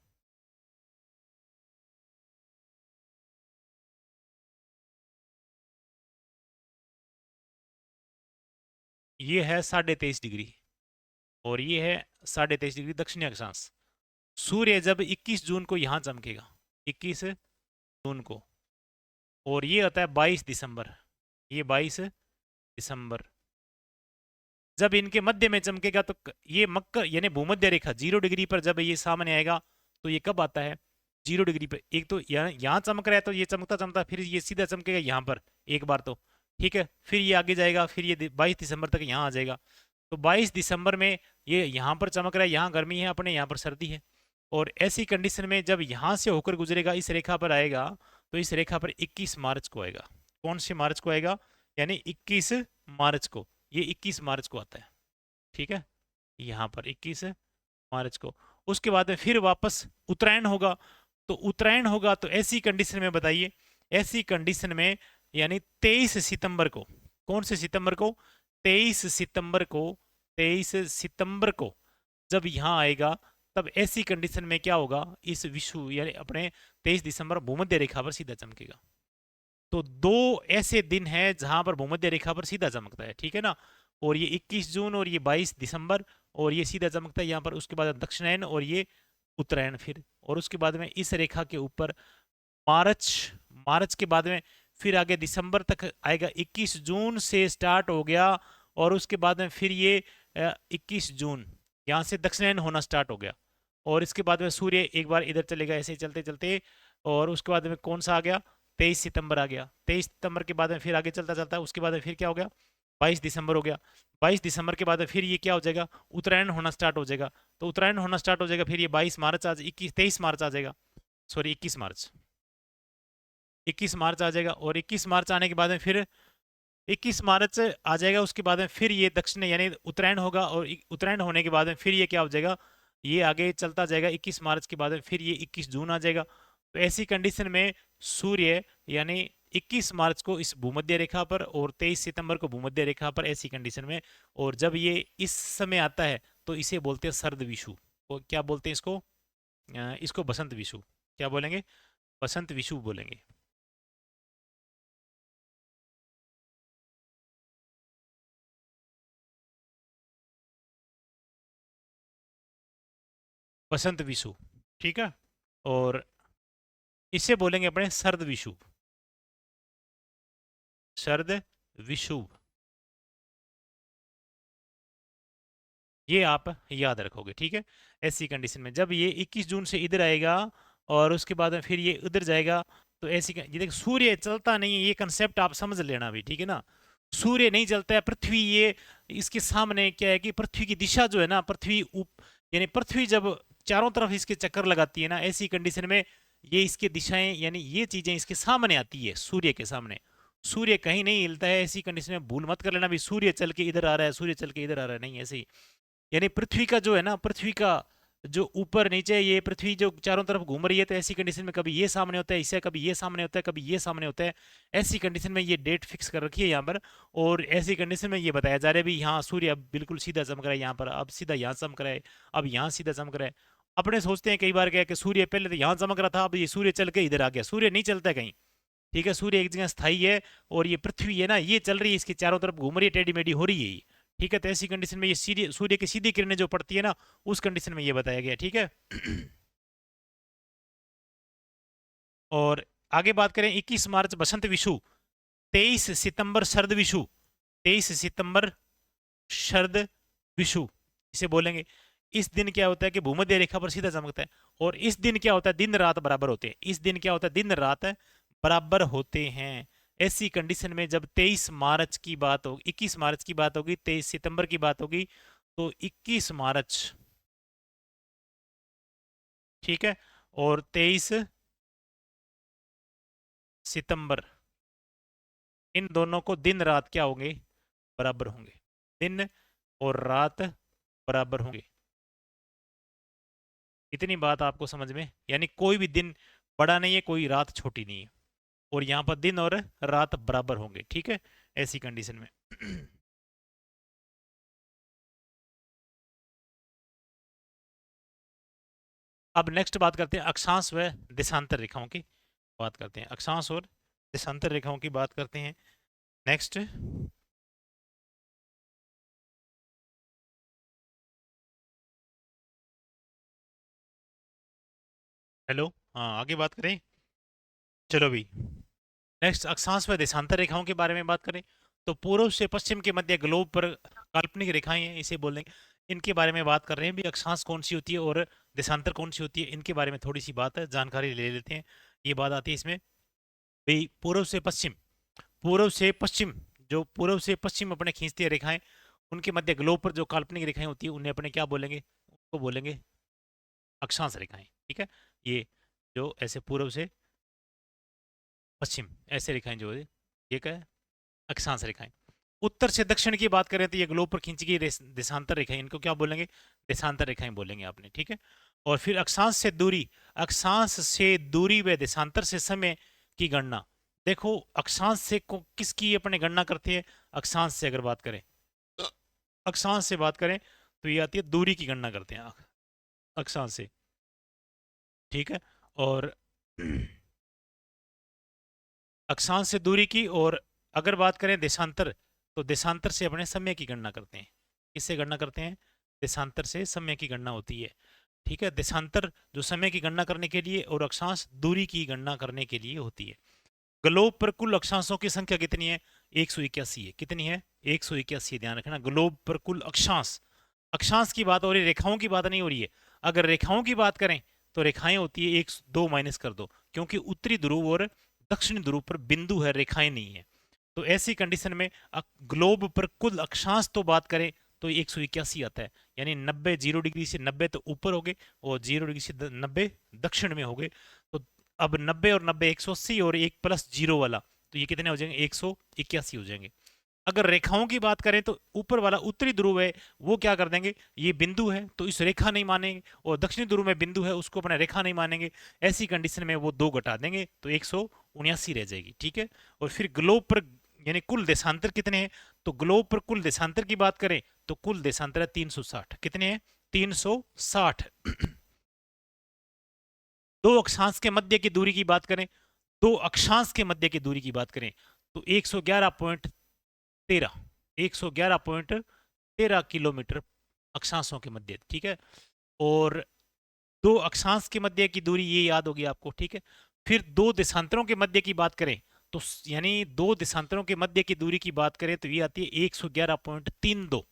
ये है 23.5 डिग्री और ये है 23.5 डिग्री दक्षिणी अक्षांश। सूर्य जब 21 जून को यहां चमकेगा, 21 जून को, और ये होता है 22 दिसंबर, ये 22 दिसंबर जब इनके मध्य में चमकेगा तो ये मकर यानी भूमध्य रेखा 0 डिग्री पर जब ये सामने आएगा तो ये कब आता है, 0 डिग्री पर। एक तो यहाँ चमक रहा है तो ये चमकता चमकता फिर ये सीधा चमकेगा यहाँ पर एक बार तो, ठीक है, फिर ये आगे जाएगा, फिर ये 22 दिसंबर तक यहाँ आ जाएगा। तो 22 दिसंबर में ये यहाँ पर चमक रहा है, यहाँ गर्मी है अपने, यहाँ पर सर्दी है। और ऐसी कंडीशन में जब यहाँ से होकर गुजरेगा इस रेखा पर आएगा, तो इस रेखा पर 21 मार्च को आएगा। कौन से मार्च को आएगा, यानी 21 मार्च को, ये 21 मार्च को आता है, ठीक है, यहाँ पर 21 मार्च को। उसके बाद में फिर वापस उत्तरायण होगा, तो उत्तरायण होगा तो ऐसी कंडीशन में बताइए, ऐसी कंडीशन में यानी 23 सितंबर को, कौन से सितंबर को, 23 सितंबर को, 23 सितंबर को जब यहाँ आएगा, तब ऐसी कंडीशन में क्या होगा, इस विषु यानी अपने 23 दिसंबर भूमध्य रेखा पर सीधा चमकेगा। तो दो ऐसे दिन हैं जहां पर भूमध्य रेखा पर सीधा चमकता है, ठीक है ना। और ये 21 जून और ये 22 दिसंबर, और ये सीधा चमकता है यहाँ पर। उसके बाद दक्षिणायन और ये उत्तरायण फिर, और उसके बाद में इस रेखा के ऊपर मार्च, मार्च के बाद में फिर आगे दिसंबर तक आएगा, 21 जून से स्टार्ट हो गया, और उसके बाद में फिर ये 21 जून यहाँ से दक्षिणायन होना स्टार्ट हो गया। और इसके बाद में सूर्य एक बार इधर चलेगा ऐसे चलते चलते, और उसके बाद में कौन सा आ गया, 23 सितंबर आ गया। 23 सितंबर के बाद में फिर आगे चलता चलता उसके बाद में फिर क्या हो गया, 22 दिसंबर हो गया। 22 दिसंबर के बाद में फिर ये क्या हो जाएगा, उत्तरायण होना स्टार्ट हो जाएगा। तो उत्तरायण होना स्टार्ट हो जाएगा, फिर ये 22 मार्च आ 23 मार्च आ जाएगा, सॉरी 21 मार्च, 21 मार्च आ जाएगा। और 21 मार्च आने के बाद में फिर 21 मार्च आ जाएगा, उसके बाद में फिर ये दक्षिण यानी उत्तरायण होगा, और उत्तरायण होने के बाद में फिर ये क्या हो जाएगा, ये आगे चलता जाएगा। 21 मार्च के बाद में फिर ये 21 जून आ जाएगा। तो ऐसी कंडीशन में सूर्य यानी 21 मार्च को इस भूमध्य रेखा पर और 23 सितंबर को भूमध्य रेखा पर, ऐसी कंडीशन में। और जब ये इस समय आता है तो इसे बोलते हैं सर्द विषु। तो क्या बोलते हैं इसको, इसको बसंत विषु, क्या बोलेंगे, बसंत विषु बोलेंगे। बसंत विषु, ठीक है। और इसे बोलेंगे अपने सर्द विषु, शरद विषुव, ये आप याद रखोगे, ठीक है। ऐसी कंडीशन में जब ये 21 जून से इधर आएगा और उसके बाद में फिर ये उधर जाएगा, तो ऐसी ये देख, सूर्य चलता नहीं है, ये कंसेप्ट आप समझ लेना भी, ठीक है ना। सूर्य नहीं चलता है, पृथ्वी ये इसके सामने क्या है कि पृथ्वी की दिशा जो है ना, पृथ्वी यानी पृथ्वी जब चारों तरफ इसके चक्कर लगाती है ना, ऐसी कंडीशन में ये इसके दिशाएं यानी ये चीजें इसके सामने आती है, सूर्य के सामने। सूर्य कहीं नहीं हिलता है, ऐसी कंडीशन में भूल मत कर लेना भी सूर्य चल के इधर आ रहा है, सूर्य चल के इधर आ रहा है, नहीं ऐसे ही। यानी पृथ्वी का जो है ना, पृथ्वी का जो ऊपर नीचे ये पृथ्वी जो चारों तरफ घूम रही है, तो ऐसी कंडीशन में कभी ये सामने होता है इससे, कभी ये सामने होता है, कभी ये सामने होता है। ऐसी कंडीशन में ये डेट फिक्स कर रखी है यहाँ पर। और ऐसी कंडीशन में ये बताया जा रहा है भी यहाँ सूर्य अब बिल्कुल सीधा चमक रहा है, यहाँ पर अब सीधा यहाँ चमक रहा है, अब यहाँ सीधा चमक रहा है। अपने सोचते हैं कई बार क्या कि सूर्य पहले तो यहाँ चमक रहा था, अब ये सूर्य चल के इधर आ गया। सूर्य नहीं चलता कहीं, ठीक है। सूर्य एक जगह स्थायी है, और ये पृथ्वी है ना, ये चल रही है, इसके चारों तरफ घूम रही है, टेढ़ी मेढ़ी हो रही है ये, ठीक है। तो ऐसी कंडीशन में ये सूर्य की सीधी किरणें जो पड़ती है ना, उस कंडीशन में ये बताया गया, ठीक है। और आगे बात करें, 21 मार्च बसंत विषु, 23 सितंबर शरद विषु, 23 सितंबर शरद विषु इसे बोलेंगे। इस दिन क्या होता है कि भूमध्य रेखा पर सीधा चमकता है। और इस दिन क्या होता है, दिन रात बराबर होते हैं। इस दिन क्या होता है, दिन रात बराबर होते हैं। ऐसी कंडीशन में जब 23 मार्च की बात होगी, 21 मार्च की बात होगी, 23 सितंबर की बात होगी, तो 21 मार्च, ठीक है, और 23 सितंबर, इन दोनों को दिन रात क्या होंगे, बराबर होंगे। दिन और रात बराबर होंगे। इतनी बात आपको समझ में, यानी कोई भी दिन बड़ा नहीं है, कोई रात छोटी नहीं है, और यहाँ पर दिन और रात बराबर होंगे, ठीक है, ऐसी कंडीशन में। अब नेक्स्ट बात करते हैं अक्षांश व देशांतर रेखाओं की बात करते हैं। अक्षांश और देशांतर रेखाओं की बात करते हैं नेक्स्ट। हेलो, हाँ आगे बात करें, चलो भी। नेक्स्ट अक्षांश व देशांतर रेखाओं के बारे में बात करें, तो पूर्व से पश्चिम के मध्य ग्लोब पर काल्पनिक रेखाएं हैं, इसे बोलेंगे। इनके बारे में बात कर रहे हैं भी, अक्षांश कौन सी होती है और देशांतर कौन सी होती है, इनके बारे में थोड़ी सी बात है, जानकारी ले लेते हैं। ये बात आती है इसमें भाई, पूर्व से पश्चिम, पूर्व से पश्चिम, जो पूर्व से पश्चिम अपने खींचती है रेखाएं, उनके मध्य ग्लोब पर जो काल्पनिक रेखाएं होती है, उन्हें अपने क्या बोलेंगे, उनको बोलेंगे अक्षांश रेखाएं, ठीक है। ये जो ऐसे पूर्व से पश्चिम ऐसे रेखाएं जो है, ये क्या है, अक्षांश रेखाएं। उत्तर से दक्षिण की बात करें तो ये ग्लोब पर खींची गई देशांतर रेखाएं, इनको क्या बोलेंगे, देशांतर रेखाएं बोलेंगे आपने, ठीक है। और फिर अक्षांश से दूरी, अक्षांश से दूरी व देशांतर से समय की गणना। देखो अक्षांश से किसकी अपने गणना करते हैं, अक्षांश से अगर बात करें, अक्षांश से बात करें तो ये आती है दूरी की गणना करते हैं अक्षांश से, ठीक है। और अक्षांश से दूरी की, और अगर बात करें देशांतर, तो देशांतर से अपने समय की गणना करते हैं। किससे गणना करते हैं, देशांतर से समय की गणना होती है, ठीक है। देशांतर जो समय की गणना करने के लिए, और अक्षांश दूरी की गणना करने के लिए होती है। ग्लोब पर कुल अक्षांशों की संख्या कितनी है, 181 है। कितनी है, 181, ध्यान रखना। ग्लोब पर कुल अक्षांश, अक्षांश की बात हो रही है, रेखाओं की बात नहीं हो रही है। अगर रेखाओं की बात करें तो रेखाएं होती है, एक दो माइनस कर दो, क्योंकि उत्तरी ध्रुव और दक्षिणी ध्रुव पर बिंदु है, रेखाएं नहीं है। तो ऐसी कंडीशन में ग्लोब पर कुल अक्षांश तो बात करें तो 181 आता है। यानी 90, 0 डिग्री से 90 तो ऊपर हो गए, और 0 डिग्री से 90 दक्षिण में हो गए। तो अब 90 और 90 180, और 1 प्लस 0 वाला, तो ये कितने हो जाएंगे, 181 हो जाएंगे। अगर रेखाओं की बात करें तो ऊपर वाला उत्तरी ध्रुव है, वो क्या कर देंगे, ये बिंदु है तो इस रेखा नहीं मानेंगे, और दक्षिणी ध्रुव में बिंदु है, उसको अपना रेखा नहीं मानेंगे। ऐसी कंडीशन में वो 2 घटा देंगे तो 179 रह जाएगी, ठीक है। और फिर ग्लोब पर यानी कुल देशांतर कितने हैं, तो ग्लोब पर कुल देशांतर की बात करें तो कुल देशांतर है 360। कितने हैं, 360। दो अक्षांश के मध्य की दूरी की बात करें, दो अक्षांश के मध्य की दूरी की बात करें तो 111.13, 111.13 किलोमीटर अक्षांशों के मध्य, ठीक है। और दो अक्षांश के मध्य की दूरी ये याद होगी आपको, ठीक है। फिर दो देशांतरों के मध्य की बात करें तो यानी दो देशांतरों के मध्य की दूरी की बात करें तो ये आती है 111.32।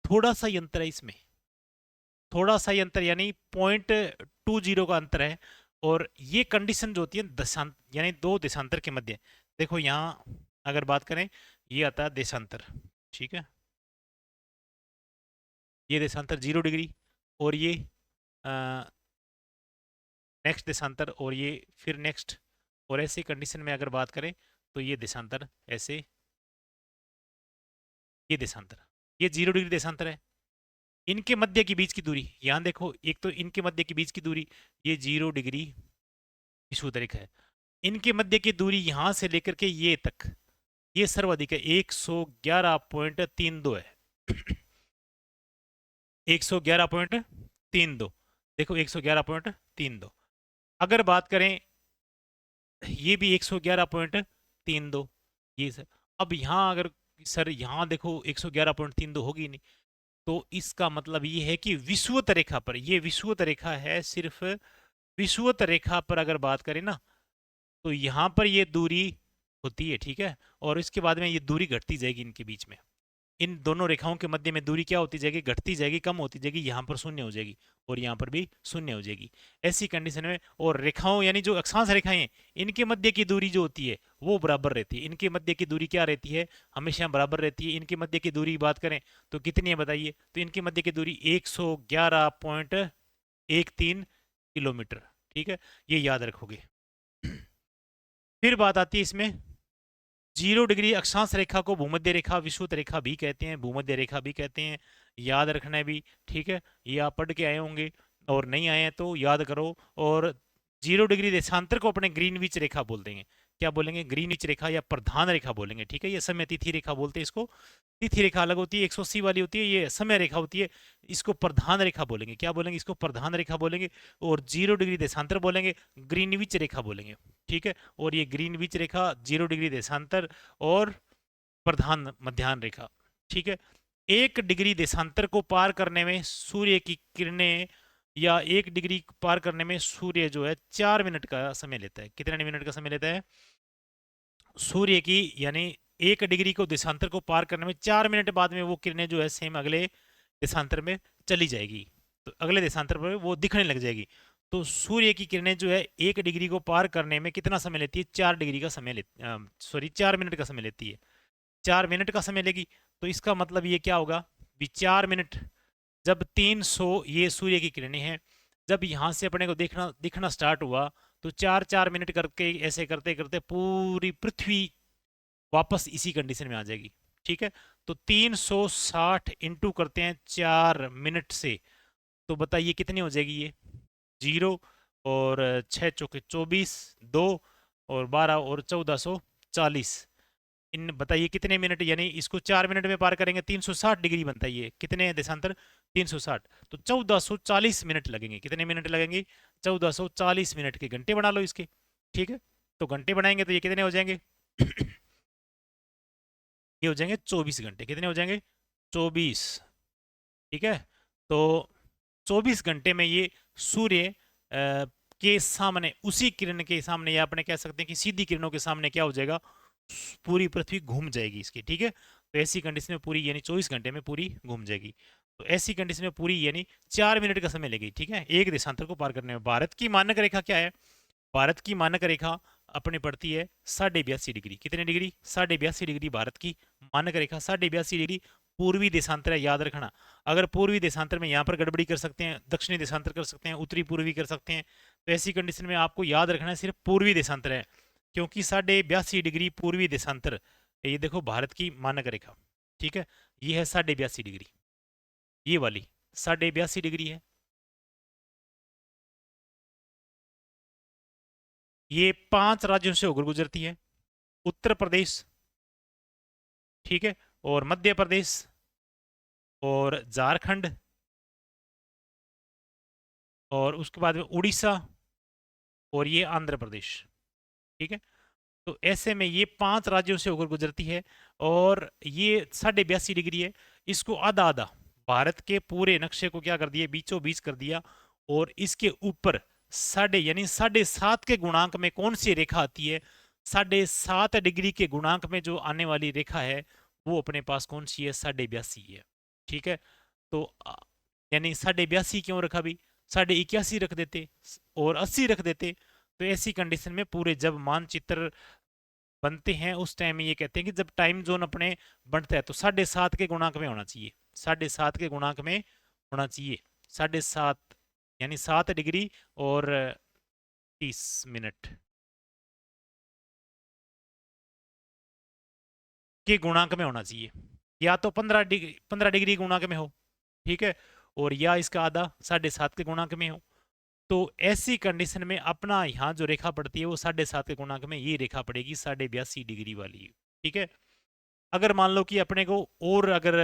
थोड़ा सा ही अंतर है इसमें, थोड़ा सा ही अंतर, यानी 0.20 का अंतर है। और ये कंडीशन जो होती है दशांत यानी दो देशांतर के मध्य, देखो यहाँ अगर बात करें ये आता है देशांतर, ठीक है, ये देशांतर 0 डिग्री, और ये नेक्स्ट देशांतर, और ये फिर नेक्स्ट, और ऐसे कंडीशन में अगर बात करें तो ये देशांतर ऐसे, ये देशांतर, ये 0 डिग्री देशांतर है। इनके मध्य के बीच की दूरी यहाँ देखो, एक तो इनके मध्य के बीच की दूरी ये 0 डिग्री विषुवत रेखा है, इनके मध्य की दूरी यहाँ से लेकर के ये तक ये सर्वाधिक है 111.32 है 111.32, देखो 111.32। अगर बात करें ये भी 111.32, ये सर, अब यहाँ अगर सर यहाँ देखो 111.32 होगी नहीं, तो इसका मतलब ये है कि विषुवत रेखा पर, ये विषुवत रेखा है, सिर्फ विषुवत रेखा पर अगर बात करें ना, तो यहाँ पर ये दूरी होती है, ठीक है, और इसके बाद में ये दूरी घटती जाएगी इनके बीच में, इन दोनों रेखाओं के मध्य में दूरी क्या होती जाएगी, घटती जाएगी, कम होती जाएगी, यहाँ पर शून्य हो जाएगी और यहाँ पर भी शून्य हो जाएगी। ऐसी कंडीशन में, और रेखाओं यानी जो अक्षांश रेखाएं हैं इनके मध्य की दूरी जो होती है वो बराबर रहती है, इनके मध्य की दूरी क्या रहती है, हमेशा बराबर रहती है। इनके मध्य की दूरी बात करें तो कितनी है बताइए, तो इनके मध्य की दूरी 111.13 किलोमीटर, ठीक है, ये याद रखोगे। फिर बात आती है इसमें 0 डिग्री अक्षांश रेखा को भूमध्य रेखा विषुवत रेखा भी कहते हैं, भूमध्य रेखा भी कहते हैं, याद रखना है भी, ठीक है, ये आप पढ़ के आए होंगे, और नहीं आए हैं तो याद करो। और 0 डिग्री देशांतर को अपने ग्रीनविच रेखा बोल देंगे, क्या बोलेंगे, ग्रीनविच रेखा या प्रधान रेखा बोलेंगे, ठीक है, ये समय तिथि रेखा बोलते हैं इसको, तिथि रेखा अलग होती है 180 वाली होती है, ये समय रेखा होती है, इसको प्रधान रेखा बोलेंगे, क्या बोलेंगे, इसको प्रधान रेखा बोलेंगे, और 0 डिग्री देशांतर बोलेंगे, ग्रीनविच रेखा बोलेंगे, ठीक है, और ये ग्रीनविच रेखा 0 डिग्री देशांतर और प्रधान मध्याह्न रेखा, ठीक है। 1 डिग्री देशांतर को पार करने में सूर्य की किरणें, या 1 डिग्री पार करने में सूर्य जो है 4 मिनट का समय लेता है, कितने मिनट का समय लेता है सूर्य की, यानी 1 डिग्री को देशांतर को पार करने में 4 मिनट बाद में वो किरणें जो है सेम अगले देशांतर में चली जाएगी, तो अगले देशांतर पर वो दिखने लग जाएगी। तो सूर्य की किरणें जो है 1 डिग्री को पार करने में कितना समय लेती है, 4 डिग्री का समय लेती, सॉरी 4 मिनट का समय लेती है, 4 मिनट का समय लेगी। तो इसका मतलब ये क्या होगा भी 4 मिनट, जब 300 ये सूर्य की किरणें हैं, जब यहाँ से अपने को देखना दिखना स्टार्ट हुआ, तो 4 4 मिनट करके ऐसे करते करते पूरी पृथ्वी वापस इसी कंडीशन में आ जाएगी, ठीक है। तो 360 इंटू करते हैं 4 मिनट से, तो बताइए कितनी हो जाएगी ये, 0, और 6 चौके 24, 2 और 12 और 1440, इन बताइए कितने मिनट, यानी इसको 4 मिनट में पार करेंगे 360 डिग्री बनता है, ये कितने देशांतर 360, तो 1440 मिनट लगेंगे, कितने मिनट लगेंगे 1440 मिनट के घंटे बना लो इसके, ठीक है। तो घंटे बनाएंगे तो ये कितने हो जाएंगे ये हो जाएंगे 24 घंटे, कितने हो जाएंगे 24, ठीक है। तो 24 घंटे में ये सूर्य के सामने, उसी किरण के सामने, या अपने कह सकते हैं कि सीधी किरणों के सामने क्या हो जाएगा, पूरी पृथ्वी घूम जाएगी इसकी, ठीक है। तो ऐसी कंडीशन में पूरी, यानी 24 घंटे में पूरी घूम जाएगी, तो ऐसी कंडीशन में पूरी यानी 4 मिनट का समय लगेगी, ठीक है, एक देशांतर को पार करने में। भारत की मानक रेखा क्या है, भारत की मानक रेखा अपने पड़ती है 82.5 डिग्री, कितने डिग्री 82.5 डिग्री भारत की मानक रेखा, 82.5 डिग्री पूर्वी देशांतर है, याद रखना। अगर पूर्वी देशांतर में यहाँ पर गड़बड़ी कर सकते हैं, दक्षिणी देशांतर कर सकते हैं, उत्तरी पूर्वी कर सकते हैं, तो ऐसी कंडीशन में आपको याद रखना है सिर्फ पूर्वी देशांतर है, क्योंकि 82.5 डिग्री पूर्वी देशांतर, ये देखो भारत की मानक रेखा, ठीक है, ये है 82.5 डिग्री, ये वाली 82.5 डिग्री है, ये 5 राज्यों से होकर गुजरती है, उत्तर प्रदेश, ठीक है, और मध्य प्रदेश, और झारखंड, और उसके बाद में उड़ीसा, और ये आंध्र प्रदेश, ठीक है। तो ऐसे में ये 5 राज्यों से होकर गुजरती है, और ये 82.5 डिग्री है, इसको आधा आधा भारत के पूरे नक्शे को क्या कर दिया, बीचों बीच कर दिया, और इसके ऊपर साढ़े, यानी 7.5 के गुणांक में कौन सी रेखा आती है, 7.5 डिग्री के गुणांक में जो आने वाली रेखा है वो अपने पास कौन सी है, 82.5 है, ठीक है। तो यानी 82.5 क्यों रखा भी, 81.5 रख देते और 80 रख देते, तो ऐसी कंडीशन में पूरे जब मानचित्र बनते हैं उस टाइम में ये कहते हैं कि जब टाइम जोन अपने बढ़ता है तो 7.5 के गुणांक में होना चाहिए, 7.5 के गुणांक में होना चाहिए, 7.5 यानी 7 डिग्री और 30 मिनट के गुणांक में होना चाहिए, या तो 15 डिग्री 15 डिग्री गुणांक में हो, ठीक है, और या इसका आधा 7.5 के गुणांक में हो। तो ऐसी कंडीशन में अपना यहाँ जो रेखा पड़ती है वो 7.5 के गुणांक में ये रेखा पड़ेगी 82.5 डिग्री वाली, ठीक है। अगर मान लो कि अपने को और अगर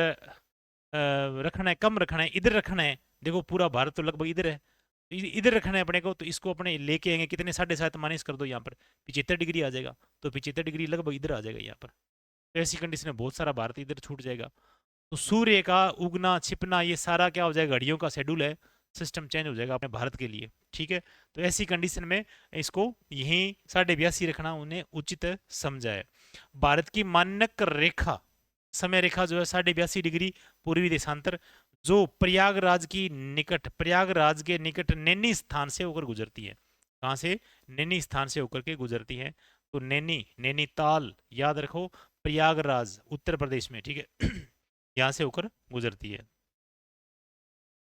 रखना है, कम रखना है, इधर रखना है, देखो पूरा भारत तो लगभग इधर है, तो इधर रखना है अपने को, तो इसको अपने लेके आएंगे कितने, 7.5 माइनस कर दो यहाँ पर, 75 डिग्री आ जाएगा, तो 75 डिग्री लगभग इधर आ जाएगा यहाँ पर। तो ऐसी कंडीशन में बहुत सारा भारत इधर छूट जाएगा। तो सूर्य का उगना छिपना ये सारा क्या हो जाएगा, घड़ियों का शेड्यूल है, सिस्टम चेंज हो जाएगा अपने भारत के लिए, ठीक है। तो ऐसी कंडीशन में इसको यहीं 82.5 रखना उन्हें उचित समझा है। भारत की मानक रेखा, समय रेखा जो है 82.5 डिग्री पूर्वी देशांतर, जो प्रयागराज की निकट, प्रयागराज के निकट नैनी स्थान से होकर गुजरती है। कहाँ से, नैनी स्थान से होकर के गुजरती है। तो नैनी, नैनीताल याद रखो, प्रयागराज उत्तर प्रदेश में, ठीक है यहाँ से होकर गुजरती है।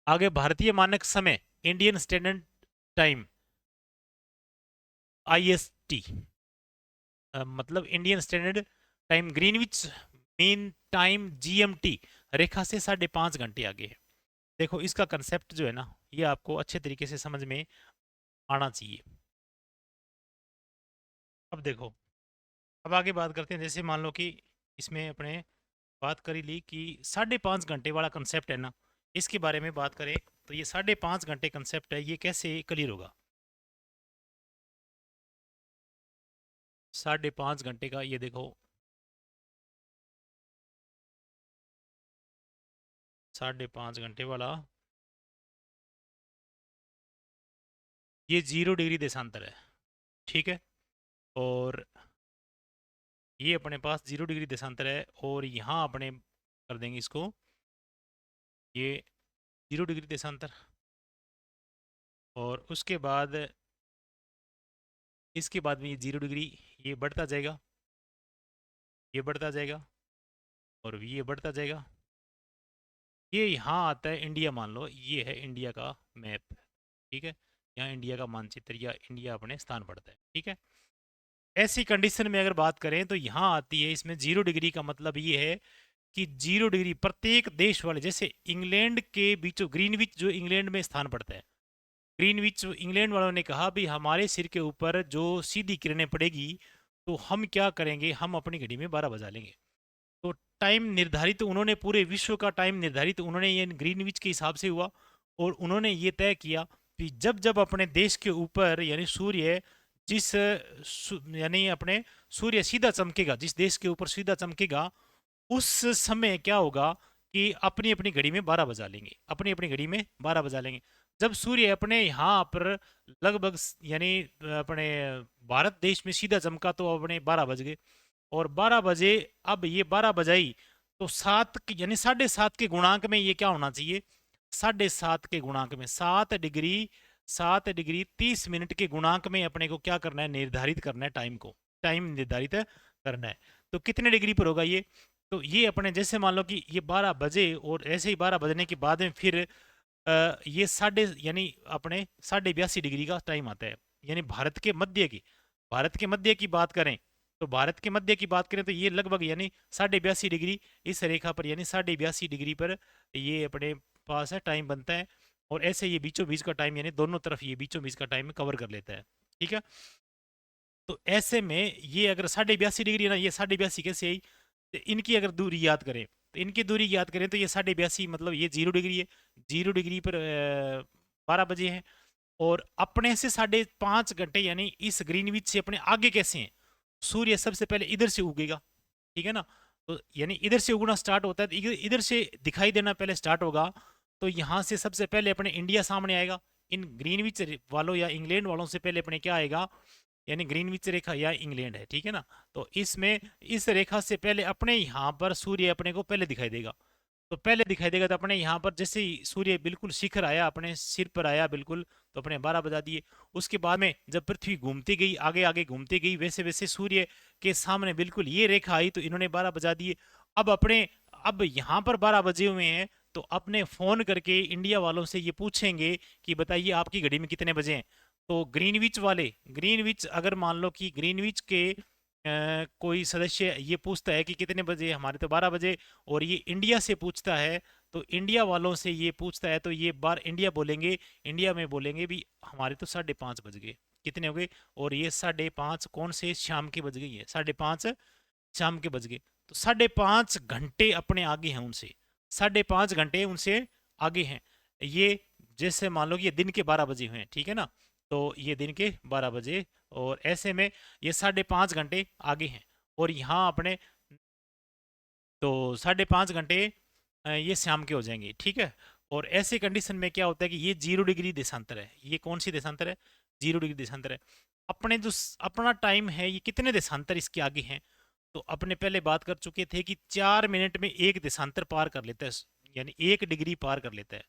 आगे भारतीय मानक समय, इंडियन स्टैंडर्ड टाइम, आईएसटी, मतलब Indian standard time, Greenwich mean time, GMT रेखा से 5.5 घंटे आगे है। देखो इसका कंसेप्ट जो है ना, ये आपको अच्छे तरीके से समझ में आना चाहिए। अब देखो, अब आगे बात करते हैं, जैसे मान लो कि इसमें अपने बात करी ली कि 5.5 घंटे वाला कंसेप्ट है ना, इसके बारे में बात करें तो ये 5.5 घंटे कंसेप्ट है, ये कैसे क्लियर होगा। 5.5 घंटे का ये देखो, 5.5 घंटे वाला ये 0 डिग्री देशांतर है, ठीक है। और ये अपने पास 0 डिग्री देशांतर है, और यहाँ अपने कर देंगे इसको ये 0 डिग्री देशांतर, और उसके बाद इसके बाद में ये 0 डिग्री, ये बढ़ता जाएगा, ये बढ़ता जाएगा, और ये बढ़ता जाएगा। ये यहाँ आता है इंडिया, मान लो ये है इंडिया का मैप, ठीक है, यहाँ इंडिया का मानचित्र या इंडिया अपने स्थान पड़ता है, ठीक है। ऐसी कंडीशन में अगर बात करें तो यहाँ आती है, इसमें 0 डिग्री का मतलब ये है कि 0 डिग्री प्रत्येक देश वाले, जैसे इंग्लैंड के बीचों, ग्रीनविच जो इंग्लैंड में स्थान पड़ता है, ग्रीनविच इंग्लैंड वालों ने कहा भी हमारे सिर के ऊपर जो सीधी किरणें पड़ेगी तो हम क्या करेंगे, हम अपनी घड़ी में 12 बजा लेंगे। तो टाइम निर्धारित तो उन्होंने, पूरे विश्व का टाइम निर्धारित तो उन्होंने ये ग्रीनविच के हिसाब से हुआ, और उन्होंने ये तय किया कि जब जब अपने देश के ऊपर यानी सूर्य जिस यानी अपने सूर्य सीधा चमकेगा, जिस देश के ऊपर सीधा चमकेगा, उस समय क्या होगा कि अपनी अपनी घड़ी में 12 बजा लेंगे, अपनी अपनी घड़ी में 12 बजा लेंगे। जब सूर्य अपने यहाँ पर लगभग यानी अपने भारत देश में सीधा चमका तो अपने 12 बज गए, और 12 बजे, अब ये 12 बजाई तो 7 यानी 7.5 के गुणांक में ये क्या होना चाहिए, 7.5 के गुणांक में 7 डिग्री, 7 डिग्री 30 मिनट के गुणांक में अपने को क्या करना है, निर्धारित करना है टाइम को, टाइम निर्धारित करना है। तो कितने डिग्री पर होगा ये, तो ये अपने जैसे मान लो कि ये 12 बजे, और ऐसे ही 12 बजने के बाद में फिर ये साढ़े यानी अपने 82.5 डिग्री का टाइम आता है, यानी भारत के मध्य की, भारत के मध्य की बात करें तो भारत के मध्य की बात करें तो ये लगभग यानी 82.5 डिग्री इस रेखा पर, यानी 82.5 डिग्री पर ये अपने पास है टाइम बनता है। और ऐसे ये बीचों बीच का टाइम, यानी दोनों तरफ ये बीचों बीच का टाइम कवर कर लेता है, ठीक है। तो ऐसे में ये अगर 82.5 डिग्री है ना, ये 82.5 कैसे आई, तो इनकी अगर दूरी याद करें, तो इनकी दूरी याद करें तो ये 82.5 मतलब ये 0 डिग्री है, 0 डिग्री पर 12 बजे है, और अपने से 5.5 घंटे यानी इस ग्रीनविच से अपने आगे कैसे हैं, सूर्य सबसे पहले इधर से उगेगा, ठीक है ना। तो यानी इधर से उगना स्टार्ट होता है, तो इधर से दिखाई देना पहले स्टार्ट होगा, तो यहाँ से सबसे पहले अपने इंडिया सामने आएगा, इन ग्रीनविच वालों या इंग्लैंड वालों से पहले अपने क्या आएगा, यानी ग्रीनविच रेखा या इंग्लैंड है, ठीक है ना। तो इसमें इस रेखा से पहले अपने यहाँ पर सूर्य अपने को पहले दिखाई देगा, तो पहले दिखाई देगा, तो अपने यहाँ पर जैसे ही सूर्य बिल्कुल शिखर आया, अपने सिर पर आया बिल्कुल, तो अपने 12 बजा दिए। उसके बाद में जब पृथ्वी घूमती गई, आगे आगे घूमती गई, वैसे वैसे सूर्य के सामने बिल्कुल ये रेखा आई, तो इन्होंने 12 बजा दिए। अब अपने, अब यहाँ पर 12 बजे हुए हैं, तो अपने फ़ोन करके इंडिया वालों से ये पूछेंगे कि बताइए आपकी घड़ी में कितने बजे हैं। तो ग्रीनविच वाले, ग्रीनविच अगर मान लो कि ग्रीनविच के कोई सदस्य ये पूछता है कि कितने बजे, हमारे तो 12 बजे, और ये इंडिया से पूछता है, तो इंडिया वालों से ये पूछता है, तो ये बार इंडिया बोलेंगे, इंडिया में बोलेंगे भी हमारे तो 5:30 बज गए। कितने हो गए? और ये 5:30 कौन से शाम के बज गई है, 5:30 शाम के बज गए। तो 5:30 घंटे अपने आगे हैं उनसे, 5:30 घंटे उनसे आगे हैं ये। जैसे मान लो कि ये दिन के 12 बजे हुए हैं, ठीक है ना, तो ये दिन के 12 बजे, और ऐसे में ये 5:30 घंटे आगे हैं। और यहाँ अपने, तो 5:30 घंटे ये शाम के हो जाएंगे, ठीक है। और ऐसे कंडीशन में क्या होता है कि ये 0 डिग्री देशांतर है। ये कौन सी देशांतर है? 0 डिग्री देशांतर है। अपने जो अपना टाइम है, ये कितने देशांतर इसके आगे हैं? तो अपने पहले बात कर चुके थे कि 4 मिनट में एक देशांतर पार कर लेता है, यानी 1 डिग्री पार कर लेता है।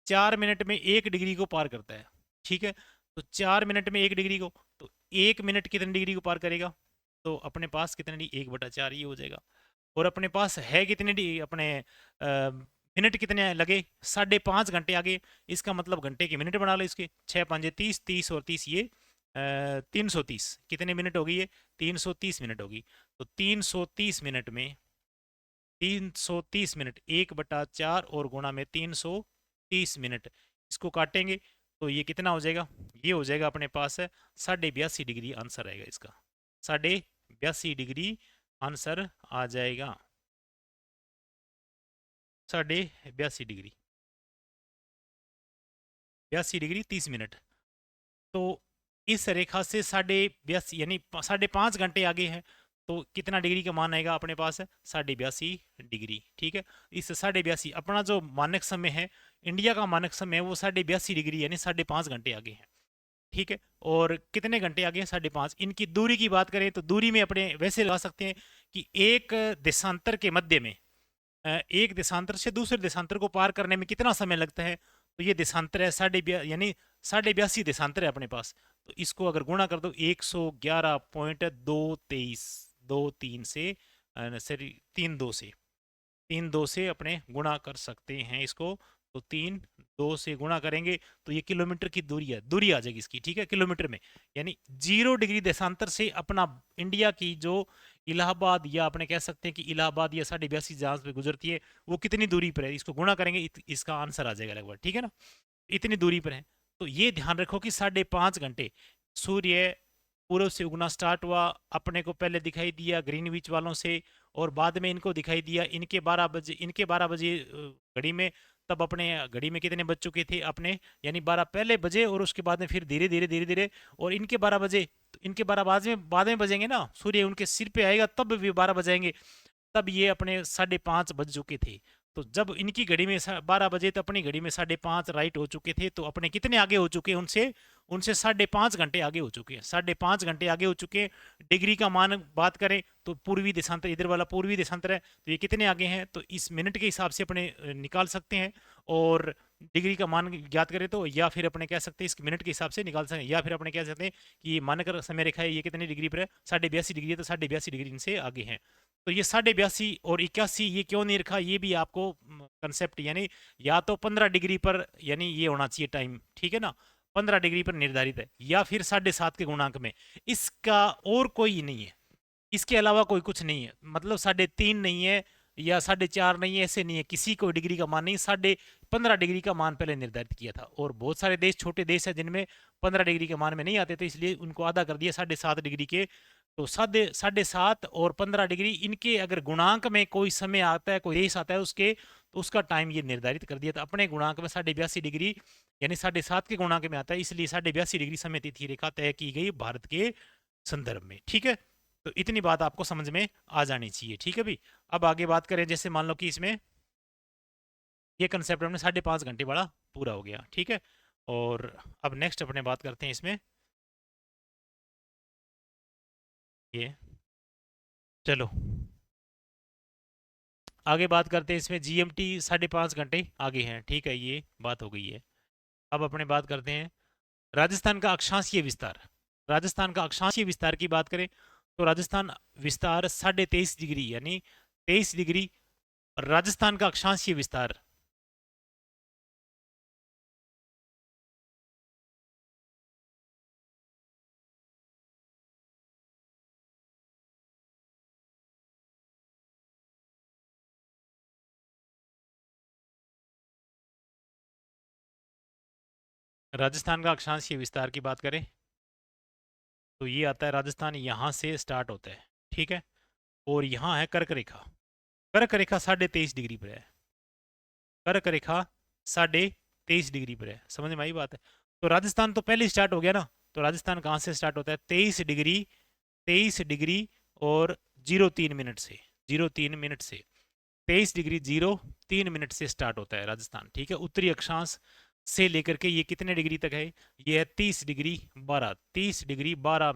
4 मिनट में 1 डिग्री को पार करता है, ठीक है। तो 4 मिनट में 1 डिग्री को, तो 1 मिनट कितने डिग्री को पार करेगा? तो अपने पास कितने 1/4 ये हो जाएगा। और अपने पास है कितने अपने मिनट कितने लगे? 5.5 घंटे आगे। इसका मतलब घंटे के मिनट बना लो इसके, 6×5 = 30, 30 और 30 ये 330। कितने मिनट होगी ये? 330 मिनट होगी। तो 330 मिनट 1/4 और गुणा में 330 मिनट, इसको काटेंगे तो ये कितना हो जाएगा? ये हो जाएगा अपने पास है 82.5 डिग्री आंसर आएगा इसका। 82.5 डिग्री आंसर आ जाएगा। 82.5 डिग्री, 82 डिग्री 30 मिनट। तो इस रेखा से 82.5 यानी 5.5 घंटे आगे है। तो कितना डिग्री का मान आएगा अपने पास है? 82.5 डिग्री, ठीक है। इस 82.5 अपना जो मानक समय है, इंडिया का मानक समय है, वो 82.5 डिग्री यानी 5.5 घंटे आगे है, ठीक है। और कितने घंटे आगे हैं? 5.5। इनकी दूरी की बात करें तो दूरी में अपने वैसे लगा सकते हैं कि एक देशांतर के मध्य में, एक देशांतर से दूसरे देशांतर को पार करने में कितना समय लगता है? तो ये देशांतर है यानी 82.5 देशांतर है अपने पास। तो इसको अगर गुणा कर दो 111.223, 2 3 से, सॉरी 3 2 से, 3 2 से अपने गुणा कर सकते हैं इसको। तो 3 2 से गुणा करेंगे तो ये किलोमीटर की दूरी है, दूरी आ जाएगी इसकी, ठीक है, किलोमीटर में। यानी 0 डिग्री देशांतर से अपना इंडिया की जो इलाहाबाद, या अपने कह सकते हैं कि इलाहाबाद या 82.5 जहां पे गुजरती है, वो कितनी दूरी पर है, इसको गुणा करेंगे इसका आंसर आ जाएगा लगभग, ठीक है ना। इतनी दूरी पर है। तो ये ध्यान रखो कि 5.5 घंटे सूर्य पूर्व से उगना स्टार्ट हुआ, अपने को पहले दिखाई दिया ग्रीनविच वालों से, और बाद में इनको दिखाई दिया इनके 12 बजे, इनके 12 बजे घड़ी में। तब अपने घड़ी में कितने बज चुके थे अपने, यानी 12 पहले बजे, और उसके बाद में फिर धीरे धीरे धीरे धीरे, और इनके 12 बजे, तो इनके 12 बाद में बजेंगे ना, सूर्य उनके सिर पे आएगा तब भी 12 बजाएंगे। तब ये अपने 5:30 बज चुके थे। तो जब इनकी घड़ी में 12 बजे, तो अपनी घड़ी में 5:30 राइट हो चुके थे। तो अपने कितने आगे हो चुके हैं उनसे? उनसे 5.5 घंटे आगे हो चुके हैं, 5.5 घंटे आगे हो चुके हैं। डिग्री का मान बात करें तो पूर्वी देशांतर, इधर वाला पूर्वी देशांतर है, तो ये कितने आगे हैं? तो इस मिनट के हिसाब से अपने निकाल सकते हैं। और डिग्री का मान ज्ञात करें तो, या फिर अपने कह सकते हैं इस मिनट के हिसाब से निकाल सकते हैं, या फिर अपने कह सकते हैं कि ये मानकर समय रेखा है, ये कितनी डिग्री पर है? 82.5 डिग्री है, तो 82.5 डिग्री इनसे आगे हैं। तो ये 82.5 और 81 ये क्यों नहीं रखा, ये भी आपको कंसेप्ट, यानी या तो 15 डिग्री पर, यानी ये होना चाहिए टाइम, ठीक है ना, 15 डिग्री पर निर्धारित है, या फिर 7.5 के गुणांक में। इसका और कोई नहीं है, इसके अलावा कोई कुछ नहीं है। मतलब 3.5 नहीं है या 4.5 नहीं है, ऐसे नहीं है, किसी को डिग्री का मान नहीं। 15.5 डिग्री का मान पहले निर्धारित किया था, और बहुत सारे देश, छोटे देश है जिनमें 15 डिग्री के मान में नहीं आते थे, इसलिए उनको आधा कर दिया 7.5 डिग्री के। तो 7.5 और 15 डिग्री, इनके अगर गुणांक में कोई समय आता है, कोई देश आता है उसके, तो उसका टाइम ये निर्धारित कर दिया था। अपने गुणांक में 82.5 डिग्री यानी 7.5 के गुणांक में आता है, इसलिए 82.5 डिग्री समय तिथि रेखा तय की गई भारत के संदर्भ में, ठीक है। तो इतनी बात आपको समझ में आ जानी चाहिए, ठीक है भाई। अब आगे बात करें, जैसे मान लो कि इसमें ये कंसेप्ट हमने 5.5 घंटे वाला पूरा हो गया, ठीक है। और अब नेक्स्ट अपने बात करते हैं इसमें, ये चलो आगे बात करते हैं इसमें, जीएमटी 5.5 घंटे आगे हैं, ठीक है, ये बात हो गई है। अब अपने बात करते हैं राजस्थान का अक्षांशीय विस्तार। राजस्थान का अक्षांशीय विस्तार की बात करें तो राजस्थान विस्तार 23.5 डिग्री यानी 23 डिग्री। राजस्थान का अक्षांशीय विस्तार, राजस्थान का अक्षांशीय विस्तार की बात करें तो ये आता है, राजस्थान यहाँ से स्टार्ट होता है, ठीक है, और यहाँ है कर्क रेखा। कर्क रेखा 23.5 डिग्री पर है। कर्क रेखा 23.5 डिग्री पर है, समझ में आई बात है। तो राजस्थान तो पहले स्टार्ट हो गया ना, तो राजस्थान कहाँ से स्टार्ट होता है? 23 डिग्री, 23 डिग्री और 03 मिनट से, 03 मिनट से 23 डिग्री 03 मिनट से स्टार्ट होता है राजस्थान, ठीक है। उत्तरी अक्षांश से लेकर के ये कितने डिग्री तक है? ये है 30 डिग्री 12, 30 डिग्री 12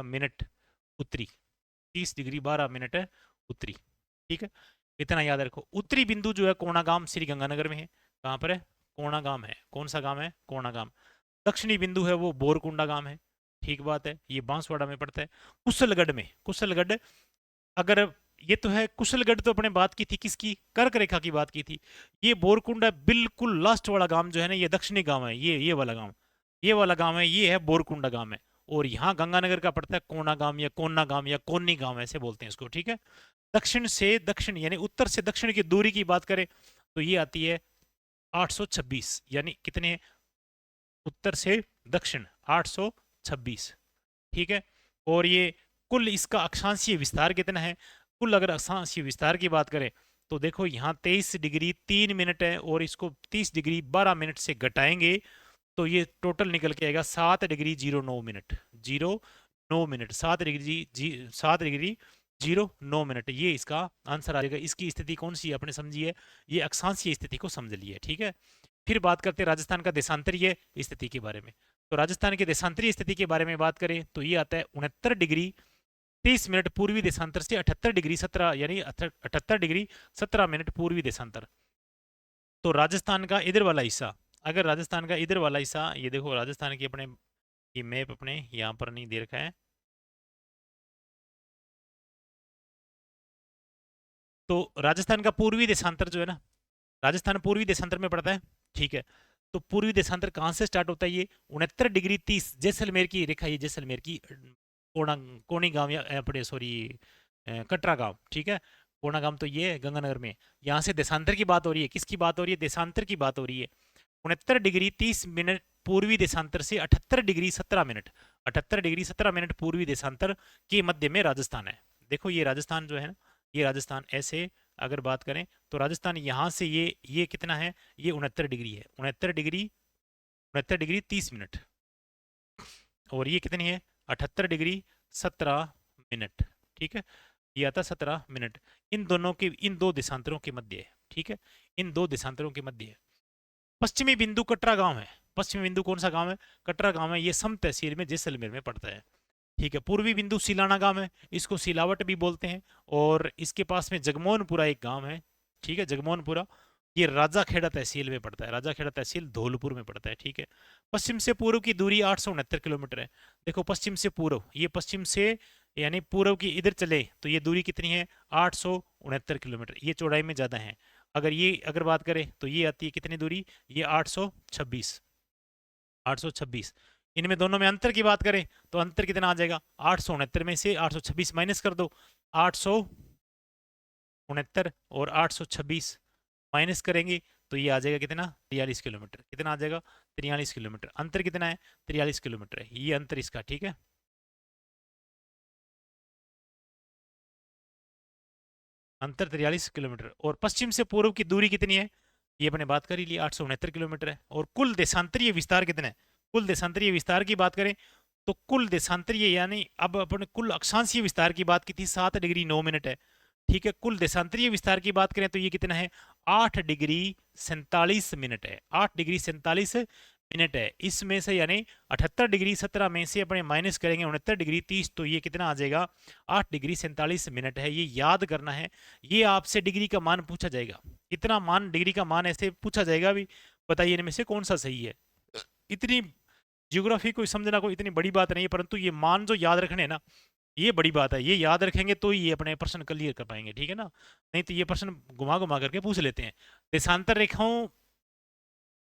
मिनट उत्तरी, 30 डिग्री 12 मिनट है उत्तरी, ठीक है। इतना याद रखो। उत्तरी बिंदु जो है कोणागाम श्री गंगानगर में है। कहाँ पर है? कोणागाम है। कौन सा गांव है? कोणागाम। दक्षिणी बिंदु है वो बोरकुंडा गांव है, ठीक बात है, ये बांसवाड़ा में पड़ता है। कुशलगढ़ में, कुशलगढ़, अगर ये तो है कुशलगढ़, तो अपने बात की थी किसकी? कर्क रेखा की बात की थी। ये बोरकुंडा बिल्कुल लास्ट वाला गांव जो है ना, ये दक्षिणी गांव है, ये वाला गांव, ये वाला गांव है, ये है बोरकुंडा गांव है। और यहाँ गंगानगर का पड़ता है कोना गांव या कोन्ना गांव या कोन्नी गांव, ऐसे बोलते हैं इसको, ठीक है। दक्षिण से दक्षिण यानी उत्तर से दक्षिण की दूरी की बात करें तो ये आती है 826, यानी कितने? उत्तर से दक्षिण 826, ठीक है। और ये कुल इसका अक्षांशीय विस्तार कितना है? कुल अगर अक्षांशीय विस्तार की बात करें तो देखो यहाँ 23 डिग्री 3 मिनट है, और इसको 30 डिग्री 12 मिनट से घटाएंगे तो ये टोटल निकल के आएगा 7 degree 09 minute, 09 minute, 7 degree 09 minute, ये इसका आंसर आ जाएगा। इसकी स्थिति कौन सी है अपने समझिए, ये अक्षांशीय स्थिति को समझ लिए, ठीक है। फिर बात करते हैं राजस्थान का देशांतरीय स्थिति के बारे में। तो राजस्थान की देशांतरीय स्थिति के बारे में बात करें तो ये आता है 69 डिग्री 30 मिनट पूर्वी देशांतर से 78 डिग्री 17 यानी 78 डिग्री 17 मिनट पूर्वी देशांतर। तो राजस्थान का इधर वाला हिस्सा, अगर राजस्थान का इधर वाला हिस्सा, ये देखो राजस्थान की अपने ये मैप अपने यहाँ पर नहीं दे रखा है, तो राजस्थान का पूर्वी देशांतर जो है ना, राजस्थान पूर्वी देशांतर में पड़ता है, ठीक है। तो पूर्वी देशांतर कहाँ से स्टार्ट होता है? ये 69 डिग्री 30 जैसलमेर की रेखा, ये जैसलमेर की कोणा, कोनी गांव या अपने सॉरी कटरा गांव, ठीक है। कोणा गांव तो ये गंगानगर में। यहाँ से देशांतर की बात हो रही है, किसकी बात हो रही है? देशांतर की बात हो रही है। 69 डिग्री 30 मिनट पूर्वी देशांतर से 78 डिग्री 17 मिनट, 78 डिग्री 17 मिनट पूर्वी देशांतर के मध्य में राजस्थान है। देखो ये राजस्थान जो है ना, ये राजस्थान ऐसे अगर बात करें तो राजस्थान यहाँ से ये कितना है? ये 69 डिग्री है, 69 डिग्री 30 मिनट, और ये कितनी है? 78 डिग्री 17 मिनट, ठीक है। ये आता 17 मिनट। इन दोनों के, इन दो देशांतरों के मध्य है, ठीक है, इन दो देशांतरों के मध्य है। पश्चिमी बिंदु कटरा गांव है। पश्चिमी बिंदु कौन सा गांव है? कटरा गांव है, ये सम तहसील में जैसलमेर में पड़ता है, ठीक है। पूर्वी बिंदु सिलाना गांव है, इसको सिलावट भी बोलते हैं, और इसके पास में जगमोहनपुरा एक गांव है, ठीक है, जगमोहनपुरा, ये राजाखेड़ा तहसील में पड़ता है, राजाखेड़ा तहसील धौलपुर में पड़ता है, ठीक है। पश्चिम से पूर्व की दूरी 869 किलोमीटर है। देखो पश्चिम से पूर्व, ये पश्चिम से यानी पूर्व की इधर चले तो ये दूरी कितनी है? 869 किलोमीटर, ये चौड़ाई में ज़्यादा है। अगर ये अगर बात करें तो ये आती है कितनी दूरी? ये 826, 826। इनमें दोनों में अंतर की बात करें तो अंतर कितना आ जाएगा? 869 में से 826 माइनस कर दो, 869 और 826 माइनस करेंगे तो ये आ जाएगा कितना? 43 किलोमीटर। कितना आ जाएगा? 43 किलोमीटर। अंतर कितना है? 43 किलोमीटर है ये अंतर इसका, ठीक है। अंतर 43 किलोमीटर। और पश्चिम से पूर्व की दूरी कितनी है? ये अपने बात कर ही ली, 869 किलोमीटर है। और कुल देशांतरीय विस्तार कितना है? कुल देशांतरीय विस्तार की बात करें तो कुल देशांतरीय यानी अब अपने कुल अक्षांशीय विस्तार की बात की थी, 7 डिग्री 9 मिनट है, ठीक है। कुल देशांतरीय विस्तार की बात करें तो ये कितना है? 8 डिग्री 47 मिनट है, 8 डिग्री 47 मिनट है। इसमें से यानी 78 डिग्री 17 में से अपने माइनस करेंगे 69 डिग्री 30, तो ये कितना आ जाएगा 8 डिग्री 47 मिनट है। ये याद करना है। ये आपसे डिग्री का मान पूछा जाएगा, इतना मान डिग्री का मान ऐसे पूछा जाएगा भी, बताइए इनमें से कौन सा सही है। इतनी ज्योग्राफी को समझना कोई इतनी बड़ी बात नहीं है, परंतु ये मान जो याद रखने हैं ना, ये बड़ी बात है। ये याद रखेंगे तो ही ये अपने प्रश्न क्लियर कर पाएंगे, ठीक है ना। नहीं तो ये प्रश्न घुमा घुमा करके पूछ लेते हैं। देशांतर रेखाओं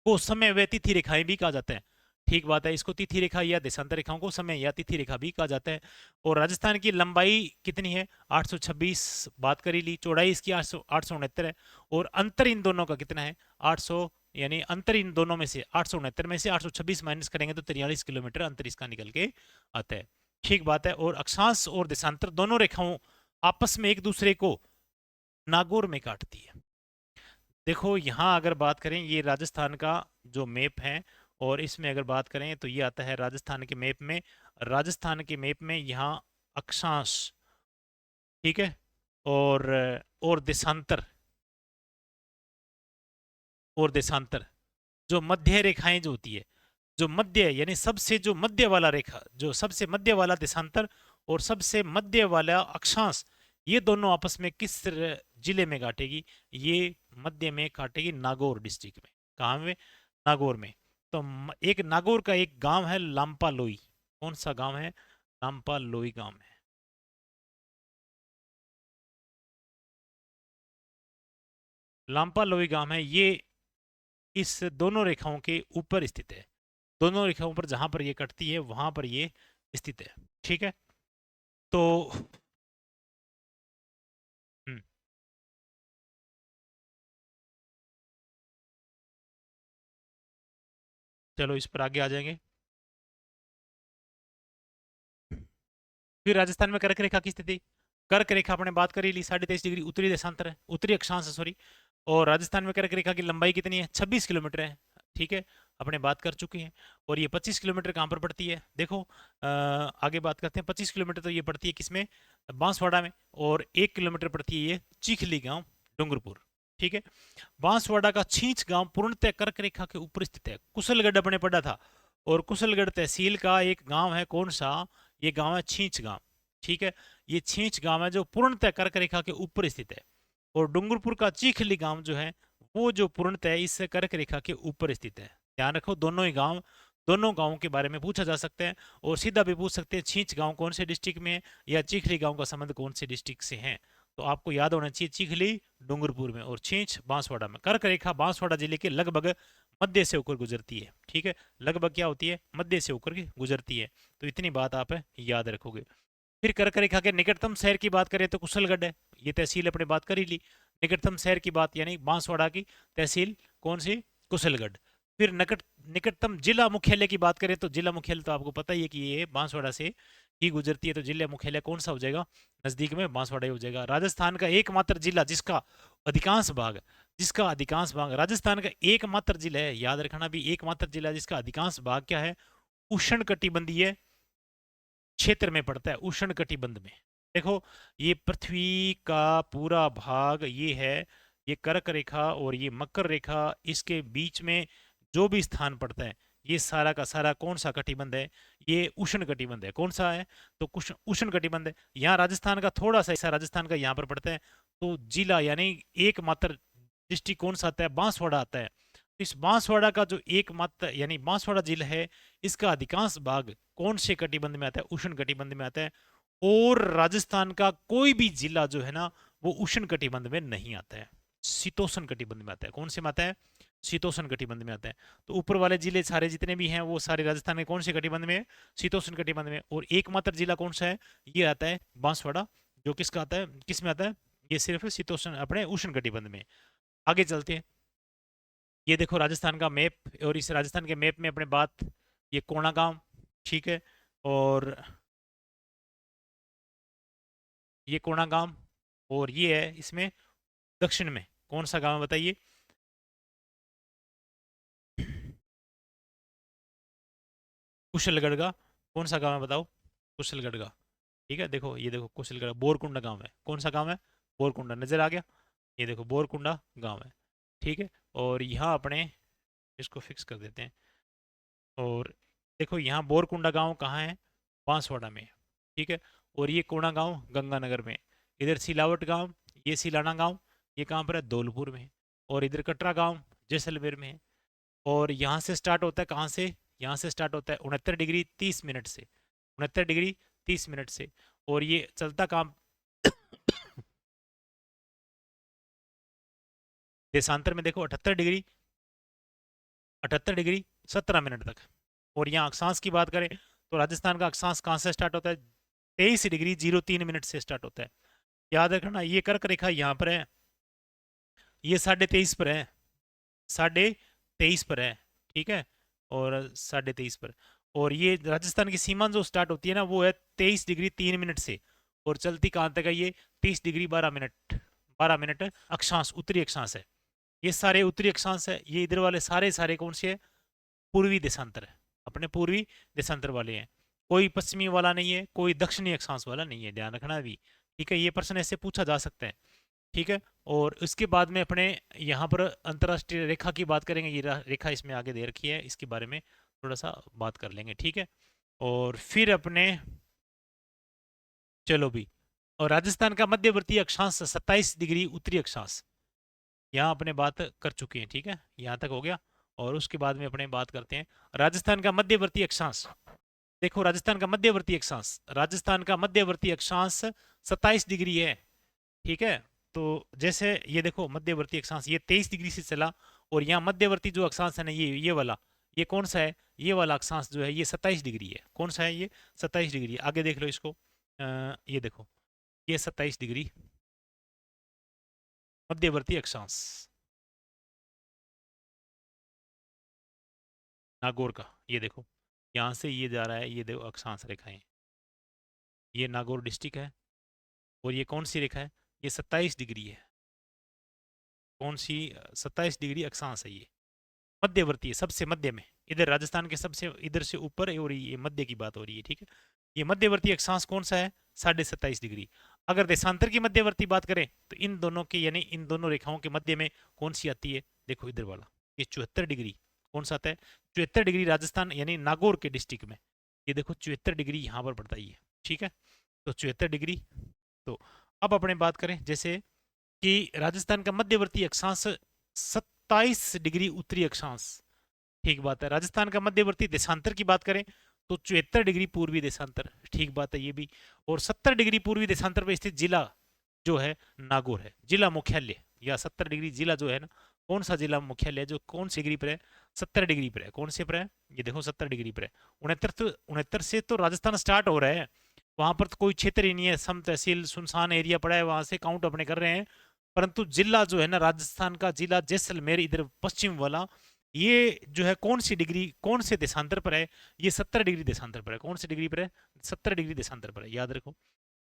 को समय व तिथि रेखाएं भी कहा जाता है। ठीक बात है, इसको तिथि रेखा या देशांतर रेखाओं को समय या तिथि रेखा भी कहा जाता है। और राजस्थान की लंबाई कितनी है 826, बात करी ली। चौड़ाई इसकी 869 है। और अंतर इन दोनों का कितना है 800, यानी अंतर इन दोनों में से 869 में से 826 माइनस करेंगे तो 43 किलोमीटर अंतर इसका निकल के आता है। ठीक बात है। और अक्षांश और देशांतर दोनों रेखाओं आपस में एक दूसरे को नागौर में काटती है। देखो यहाँ अगर बात करें, ये राजस्थान का जो मैप है, और इसमें अगर बात करें तो ये आता है राजस्थान के मैप में। राजस्थान के मैप में यहाँ अक्षांश, ठीक है, और देशांतर, और देशांतर जो मध्य रेखाएं जो होती है, जो मध्य यानी सबसे जो मध्य वाला रेखा, जो सबसे मध्य वाला देशांतर और सबसे मध्य वाला अक्षांश, ये दोनों आपस में किस जिले में काटेगी, ये मध्य में काटेगी नागौर डिस्ट्रिक्ट में। कहाँ में, नागौर में। तो एक नागौर का एक गांव है लांपा लोई। कौन सा गांव है, लांपा लोई गांव है। लांपा लोई गांव है ये, इस दोनों रेखाओं के ऊपर स्थित है। दोनों रेखाओं पर जहां पर ये कटती है वहां पर ये स्थित है, ठीक है। तो हम्म, चलो इस पर आगे आ जाएंगे। फिर राजस्थान में कर्क रेखा की स्थिति। कर्क रेखा अपने बात करी ली 23.5 डिग्री उत्तरी देशांतर है, उत्तरी अक्षांश सॉरी। और राजस्थान में कर्क रेखा की लंबाई कितनी है 26 किलोमीटर है, ठीक है, अपने बात कर चुके हैं। और ये 25 किलोमीटर कहाँ पर पड़ती है, देखो आगे बात करते हैं। 25 किलोमीटर तो ये पड़ती है किसमें, बांसवाड़ा में। और 1 किलोमीटर पड़ती है ये चीखली गांव, डूंगरपुर, ठीक है। बांसवाड़ा का छींच गांव पूर्णतः कर्क रेखा के ऊपर स्थित है। कुशलगढ़ अपने पढ़ा था, और कुशलगढ़ तहसील का एक गांव है, कौन सा, ये गांव है छींच गांव, ठीक है। ये छींच गांव है जो पूर्णतः कर्क रेखा के ऊपर स्थित है। और डूंगरपुर का चीखली गांव जो है वो जो पूर्णतः इस कर्क रेखा के ऊपर स्थित है। ध्यान रखो, दोनों ही गांव, दोनों गांवों के बारे में पूछा जा सकता है। और सीधा भी पूछ सकते हैं छींच गांव कौन से डिस्ट्रिक्ट में है, या चीखली गांव का संबंध कौन से डिस्ट्रिक्ट से है। तो आपको याद होना चाहिए चीखली डूंगरपुर में और छींच बांसवाड़ा में। कर्क रेखा बांसवाड़ा जिले के लगभग मध्य से होकर गुजरती है, ठीक है। लगभग क्या होती है, मध्य से होकर के गुजरती है। तो इतनी बात आप याद रखोगे। फिर कर्क रेखा के निकटतम शहर की बात करें तो कुशलगढ़ है, ये तहसील अपने बात कर ही ली। निकटतम शहर की बात यानी बांसवाड़ा की तहसील कौन सी, कुशलगढ़। फिर निकटतम जिला मुख्यालय की बात करें तो जिला मुख्यालय तो आपको पता ही है कि ये बांसवाड़ा से ही गुजरती है, तो जिला मुख्यालय कौन सा हो जाएगा, नजदीक में बांसवाड़ा ही हो जाएगा। राजस्थान का एकमात्र जिला जिसका अधिकांश भाग, राजस्थान का एकमात्र जिला है, याद रखना भी, एकमात्र जिला जिसका अधिकांश भाग क्या है, उष्ण कटिबंधीय क्षेत्र में पड़ता है, उष्ण कटिबंध में। देखो ये पृथ्वी का पूरा भाग ये है, ये कर्क रेखा और ये मकर रेखा, इसके बीच में जो भी स्थान पड़ता है, ये सारा का सारा कौन सा कटिबंध है, ये उष्ण कटिबंध है। कौन सा है, तो कुछ उष्ण कटिबंध है। यहाँ राजस्थान का थोड़ा सा हिस्सा राजस्थान का यहाँ पर पड़ता है। तो जिला यानी एकमात्र डिस्ट्रिक्ट कौन सा आता है, बांसवाड़ा आता है। तो इस बांसवाड़ा का जो एकमात्र यानी बांसवाड़ा जिला है, इसका अधिकांश भाग कौन से कटिबंध में आता है, उष्ण कटिबंध में आता है। और राजस्थान का कोई भी जिला जो है ना वो उष्ण कटिबंध में नहीं आता है, शीतोष्ण कटिबंध में आता है। कौन से में आता है, शीतोष्ण कटिबंध में आता है। तो ऊपर वाले जिले सारे जितने भी हैं वो सारे राजस्थान के कौन से कटिबंध में है, शीतोष्ण कटिबंध में। और एकमात्र जिला कौन सा है, ये आता है बांसवाड़ा, जो किसका आता है, किस में आता है, ये सिर्फ शीतोष्ण अपने उष्ण कटिबंध में। आगे चलते हैं। ये देखो राजस्थान का मैप, और इस राजस्थान के मैप में अपने बात, ये कोणा गांव, ठीक है। और ये कोणा गांव, और ये है इसमें दक्षिण में कौन सा गांव है बताइए। कुशलगढ़ का कौन सा गांव है बताओ, कुशलगढ़ का, ठीक है। देखो ये देखो कुशलगढ़ बोरकुंडा गांव है, कौन सा गांव है, बोरकुंडा, नजर आ गया। ये देखो बोरकुंडा गांव है, ठीक है। और यहाँ अपने इसको फिक्स कर देते हैं। और देखो यहाँ बोरकुंडा गांव कहाँ है, बांसवाड़ा में, ठीक है। और ये कोणा गांव गंगानगर में। इधर सिलावट गांव, ये सिलाना गांव, ये कहाँ पर है, धौलपुर में। और इधर कटरा गांव जैसलमेर में है। और यहाँ से स्टार्ट होता है, कहाँ से, यहाँ से स्टार्ट होता है 69 डिग्री 30 मिनट से, 69 डिग्री 30 मिनट से। और ये चलता काम देशांतर में देखो 78 डिग्री 17 मिनट तक। और यहाँ अक्षांश की बात करें तो राजस्थान का अक्षांश कहाँ से स्टार्ट होता है, 23 डिग्री 03 मिनट से स्टार्ट होता है। याद रखना, ये कर्क रेखा यहाँ पर है, ये 23.5 पर है, 23.5 पर है, ठीक है। और 23.5 पर। और ये राजस्थान की सीमा जो स्टार्ट होती है ना, वो है 23 डिग्री 3 मिनट से। और चलती कहाँ तक है ये, 30 डिग्री 12 मिनट, 12 मिनट अक्षांश, उत्तरी अक्षांश है। ये सारे उत्तरी अक्षांश है, ये इधर वाले सारे सारे कौन से है, पूर्वी देशांतर है, अपने पूर्वी देशांतर वाले हैं। कोई पश्चिमी वाला नहीं है, कोई दक्षिणी अक्षांश वाला नहीं है, ध्यान रखना भी, ठीक है। ये प्रश्न ऐसे पूछा जा सकता है, ठीक है। और उसके बाद में अपने यहाँ पर अंतर्राष्ट्रीय रेखा की बात करेंगे, ये रेखा इसमें आगे दे रखी है, इसके बारे में थोड़ा सा बात कर लेंगे, ठीक है। और फिर अपने, चलो भी, और राजस्थान का मध्यवर्ती अक्षांश 27 डिग्री उत्तरी अक्षांश, यहाँ अपने बात कर चुके हैं, ठीक है, यहाँ तक हो गया। और उसके बाद में अपने बात करते हैं राजस्थान का मध्यवर्ती अक्षांश। देखो राजस्थान का मध्यवर्ती अक्षांश, राजस्थान का मध्यवर्ती अक्षांश 27 डिग्री है, ठीक है। तो जैसे ये देखो मध्यवर्ती अक्षांश ये 23 डिग्री से चला, और यहाँ मध्यवर्ती जो अक्षांश है ना, ये वाला, ये कौन सा है, ये वाला अक्षांश जो है ये 27 डिग्री है। कौन सा है ये, 27 डिग्री है। आगे देख लो इसको, ये देखो, ये 27 डिग्री मध्यवर्ती अक्षांश नागौर का, ये देखो, यहाँ से ये जा रहा है, ये देखो अक्षांश रेखाएं, ये नागौर डिस्ट्रिक्ट है। और ये कौन सी रेखा है, ये 27 डिग्री है। कौन सी, 27 डिग्री अक्षांश है ये, मध्यवर्ती है, सबसे मध्य में, इधर राजस्थान के सबसे इधर से ऊपर है, और ये मध्य की बात हो रही है, ठीक है। ये मध्यवर्ती अक्षांश कौन सा है, 27.5 डिग्री। अगर देशांतर की मध्यवर्ती बात करें तो इन दोनों के, यानी इन दोनों रेखाओं के मध्य में कौन सी आती है, देखो इधर वाला, ये 74 डिग्री, कौन सा आता है, 74 डिग्री राजस्थान यानी नागौर के डिस्ट्रिक्ट में, ये देखो 74 डिग्री यहाँ पर पड़ता है ये, ठीक है। तो 74 डिग्री। तो अब अपने बात करें जैसे कि राजस्थान का मध्यवर्ती अक्षांश 27 डिग्री उत्तरी अक्षांश, ठीक बात है। राजस्थान का मध्यवर्ती देशांतर की बात करें तो 74 डिग्री पूर्वी देशांतर, ठीक बात है ये भी। और 70 डिग्री पूर्वी देशांतर पर स्थित जिला जो है नागौर है, जिला मुख्यालय, या 70 डिग्री जिला जो है ना, कौन सा जिला मुख्यालय है जो कौन सी डिग्री पर है, 70 डिग्री पर है। कौन से पर है, ये देखो 70 डिग्री पर है। 69 से तो राजस्थान स्टार्ट हो रहा है, वहां पर तो कोई क्षेत्र ही नहीं है, सम तहसील सुनसान एरिया पड़ा है, वहां से काउंट अपने कर रहे हैं। परंतु जिला जो है ना, राजस्थान का जिला जैसलमेर इधर पश्चिम वाला, ये जो है कौन सी डिग्री, कौन से देशांतर पर है, ये 70 डिग्री देशांतर पर है। कौन सी डिग्री पर है, 70 डिग्री देशांतर पर है, याद रखो।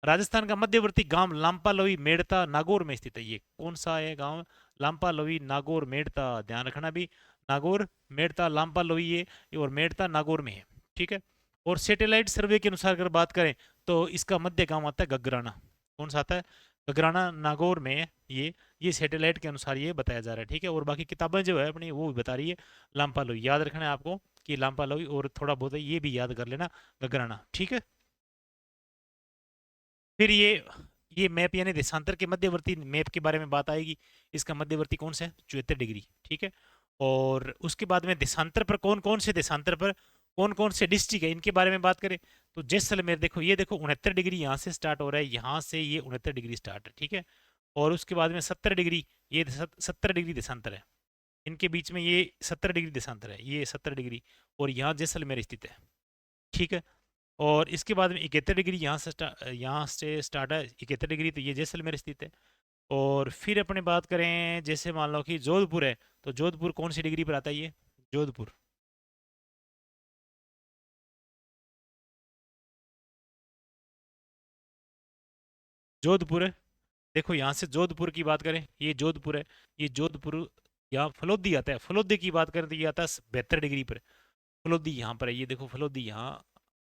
राजस्थान का मध्यवर्ती गांव लांपा लोई मेड़ता नागौर में स्थित है, ये कौन सा है गांव, लांपा लोई नागौर मेड़ता, ध्यान रखना भी, नागौर मेड़ता लांपा लोई ये और मेड़ता नागौर में है, ठीक है। और सैटेलाइट सर्वे के अनुसार अगर बात करें तो इसका मध्य गांव आता है गगराना, कौन सा आता है, गगराना नागौर में है ये सैटेलाइट के अनुसार ये बताया जा रहा है, ठीक है। और बाकी किताबें जो है अपनी वो भी बता रही है लांपा लोई, याद रखना है आपको कि लांपा लोई, और थोड़ा बहुत है ये भी याद कर लेना, गगराना, ठीक है। फिर ये मैप यानी देशांतर के मध्यवर्ती मैप के बारे में बात आएगी। इसका मध्यवर्ती कौन सा है, 74 डिग्री, ठीक है। और उसके बाद में देशांतर पर कौन कौन से देशांतर पर कौन कौन से डिस्ट्रिक्ट है, इनके बारे में बात करें तो जैसलमेर देखो, ये देखो 69 डिग्री यहाँ से स्टार्ट हो रहा है, यहाँ से ये 69 डिग्री स्टार्ट है, ठीक है। और उसके बाद में 70 डिग्री, ये 70 डिग्री देशांतर है, इनके बीच में ये 70 डिग्री देशांतर है, ये 70 डिग्री, और यहाँ जैसलमेर स्थित है, ठीक है। और इसके बाद में 71 डिग्री यहाँ से स्टार्ट है, 71 डिग्री, तो ये जैसलमेर स्थित है। और फिर अपने बात करें जैसे मान लो कि जोधपुर है, तो जोधपुर कौन सी डिग्री पर आता है ये, जोधपुर, जोधपुर है। देखो यहाँ से जोधपुर की बात करें, ये जोधपुर है, ये जोधपुर, यहाँ फलोदी आता है, फलोदी की बात करें तो ये आता है 72 डिग्री पर, फलोदी यहाँ पर है, ये देखो फलोदी यहाँ,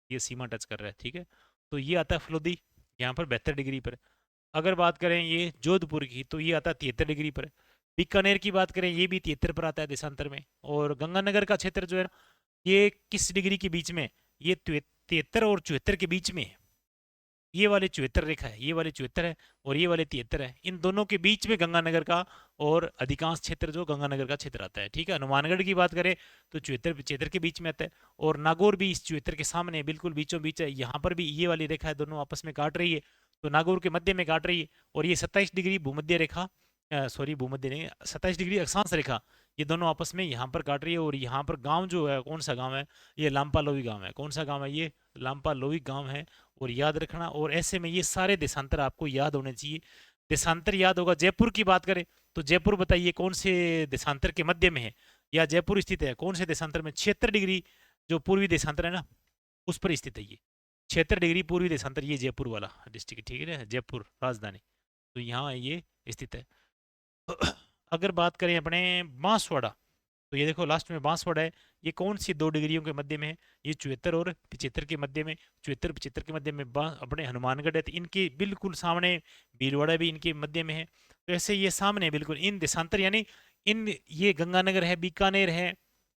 ये सीमा टच कर रहा है, ठीक है। तो ये आता है फलोदी यहाँ पर 72 डिग्री पर। अगर बात करें ये जोधपुर की तो ये आता है 73 डिग्री पर। बीकानेर की बात करें ये भी 73 पर आता है देशांतर में। और गंगानगर का क्षेत्र जो है ये किस डिग्री के बीच में, ये 73 और 74 के बीच में है। ये वाले 74 रेखा है, ये वाले 74 है, और ये वाले 73 है। इन दोनों के बीच में गंगानगर का और अधिकांश क्षेत्र जो गंगानगर का क्षेत्र आता है। ठीक है, हनुमानगढ़ की बात करें तो 74 के बीच में आता है, और नागौर भी इस 74 के सामने बिल्कुल बीचों बीच है। यहाँ पर भी ये वाली रेखा है, दोनों आपस में काट रही है, तो नागौर के मध्य में काट रही है। और ये 27 डिग्री भूमध्य रेखा, सॉरी भूमध्य नहीं, 27 डिग्री अक्षांश रेखा, ये दोनों आपस में यहाँ पर काट रही है। और यहाँ पर गांव जो है, कौन सा गांव है, ये लांपा लोई गांव है। कौन सा गांव है, ये लांपा लोई गांव है। और याद रखना, और ऐसे में ये सारे देशांतर आपको याद होने चाहिए। देशांतर याद होगा। जयपुर की बात करें तो जयपुर बताइए कौन से देशांतर के मध्य में है, या जयपुर स्थित है कौन से देशांतर में, 76 डिग्री जो पूर्वी देशांतर है ना, उस पर स्थित है ये। 76 डिग्री पूर्वी देशांतर, ये जयपुर वाला डिस्ट्रिक्ट, ठीक है ना, जयपुर राजधानी, तो यहाँ ये स्थित है। अगर बात करें अपने बांसवाड़ा, तो ये देखो लास्ट में बांसवाड़ा है, ये कौन सी 2 डिग्रियों के मध्य में है, ये 74 और 75 के मध्य में, 74 75 के मध्य में अपने हनुमानगढ़ है, तो इनके बिल्कुल सामने भीलवाड़ा भी इनके मध्य में है। तो ऐसे ये सामने बिल्कुल इन देशांतर, यानी इन, ये गंगानगर है, बीकानेर है,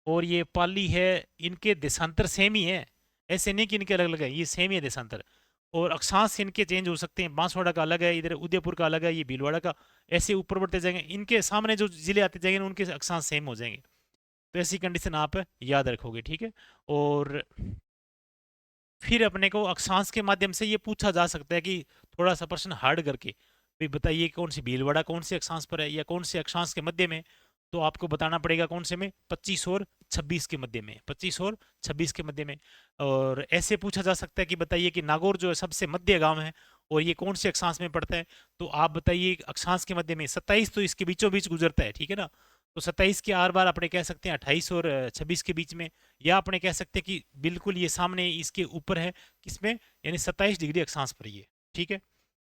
और ये पाली है, इनके देशांतर सेम ही है। ऐसे नहीं कि इनके अलग अलग है, ये सेम ही है देशांतर। और अक्षांश इनके चेंज हो सकते हैं, बांसवाड़ा का अलग है, इधर उदयपुर का अलग है, ये भीलवाड़ा का। ऐसे ऊपर बढ़ते जाएंगे, इनके सामने जो जिले आते जाएंगे उनके अक्षांश सेम हो जाएंगे। तो ऐसी कंडीशन आप याद रखोगे, ठीक है। और फिर अपने को अक्षांश के माध्यम से ये पूछा जा सकता है कि थोड़ा सा प्रश्न हार्ड करके, भाई बताइए कौन सी भीलवाड़ा कौन से अक्षांश पर है, या कौन से अक्षांश के मध्य में। तो आपको बताना पड़ेगा कौन से में, 25 और 26 के मध्य में, 25 और 26 के मध्य में। और ऐसे पूछा जा सकता है कि बताइए कि नागौर जो है सबसे मध्य गांव है, और ये कौन से अक्षांश में पड़ता है। तो आप बताइए अक्षांश के मध्य में 27 तो इसके बीचों बीच गुजरता है, ठीक है ना। तो 27 के आर बार अपने कह सकते हैं 28 और 26 के बीच में, या अपने कह सकते हैं कि बिल्कुल ये सामने इसके ऊपर है, किसमें, यानी 27 डिग्री अक्षांश पर ये, ठीक है।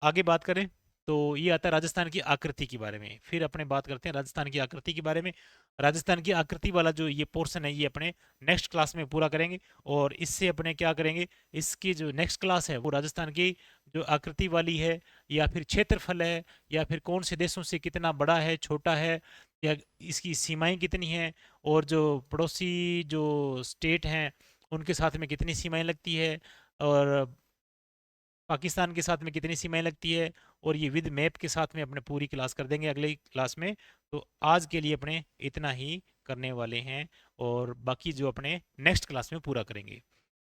आगे बात करें तो ये आता है राजस्थान की आकृति के बारे में। फिर अपने बात करते हैं राजस्थान की आकृति के बारे में। राजस्थान की आकृति वाला जो ये पोर्शन है, ये अपने नेक्स्ट क्लास में पूरा करेंगे। और इससे अपने क्या करेंगे, इसकी जो नेक्स्ट क्लास है वो राजस्थान की जो आकृति वाली है, या फिर क्षेत्रफल है, या फिर कौन से देशों से कितना बड़ा है, छोटा है, या इसकी सीमाएं कितनी हैं, और जो पड़ोसी जो स्टेट हैं उनके साथ में कितनी सीमाएं लगती है, और पाकिस्तान के साथ में कितनी सीमाएं लगती है, और ये विद मैप के साथ में अपने पूरी क्लास कर देंगे अगली क्लास में। तो आज के लिए अपने इतना ही करने वाले हैं, और बाकी जो अपने नेक्स्ट क्लास में पूरा करेंगे,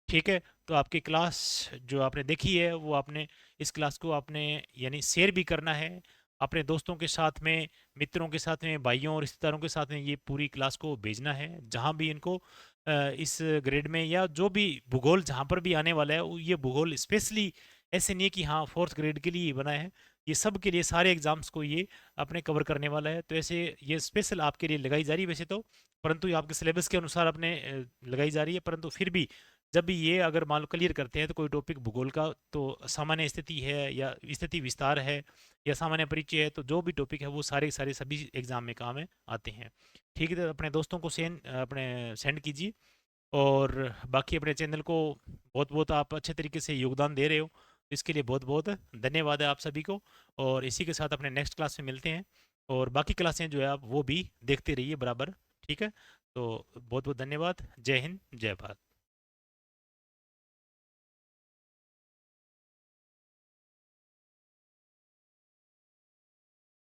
ठीक है। तो आपकी क्लास जो आपने देखी है वो आपने, इस क्लास को आपने यानी शेयर भी करना है अपने दोस्तों के साथ में, मित्रों के साथ में, भाइयों और रिश्तेदारों के साथ में, ये पूरी क्लास को भेजना है जहाँ भी इनको इस ग्रेड में, या जो भी भूगोल जहाँ पर भी आने वाला है, ये भूगोल स्पेशली ऐसे नहीं है कि हाँ फोर्थ ग्रेड के लिए ही बना है, ये सब के लिए, सारे एग्जाम्स को ये अपने कवर करने वाला है। तो ऐसे ये स्पेशल आपके लिए लगाई जा रही है वैसे तो, परंतु ये आपके सिलेबस के अनुसार अपने लगाई जा रही है। परंतु फिर भी जब भी ये अगर मान लो क्लियर करते हैं तो कोई टॉपिक भूगोल का, तो सामान्य स्थिति है या स्थिति विस्तार है या सामान्य परिचय है, तो जो भी टॉपिक है वो सारे के सारे सभी एग्जाम में काम में आते हैं, ठीक है। तो अपने दोस्तों को सेंड कीजिए। और बाकी अपने चैनल को बहुत बहुत आप अच्छे तरीके से योगदान दे रहे हो, इसके लिए बहुत बहुत धन्यवाद है आप सभी को। और इसी के साथ अपने नेक्स्ट क्लास में मिलते हैं, और बाकी क्लासें जो है आप वो भी देखते रहिए बराबर, ठीक है। तो बहुत बहुत धन्यवाद। जय हिंद, जय भारत।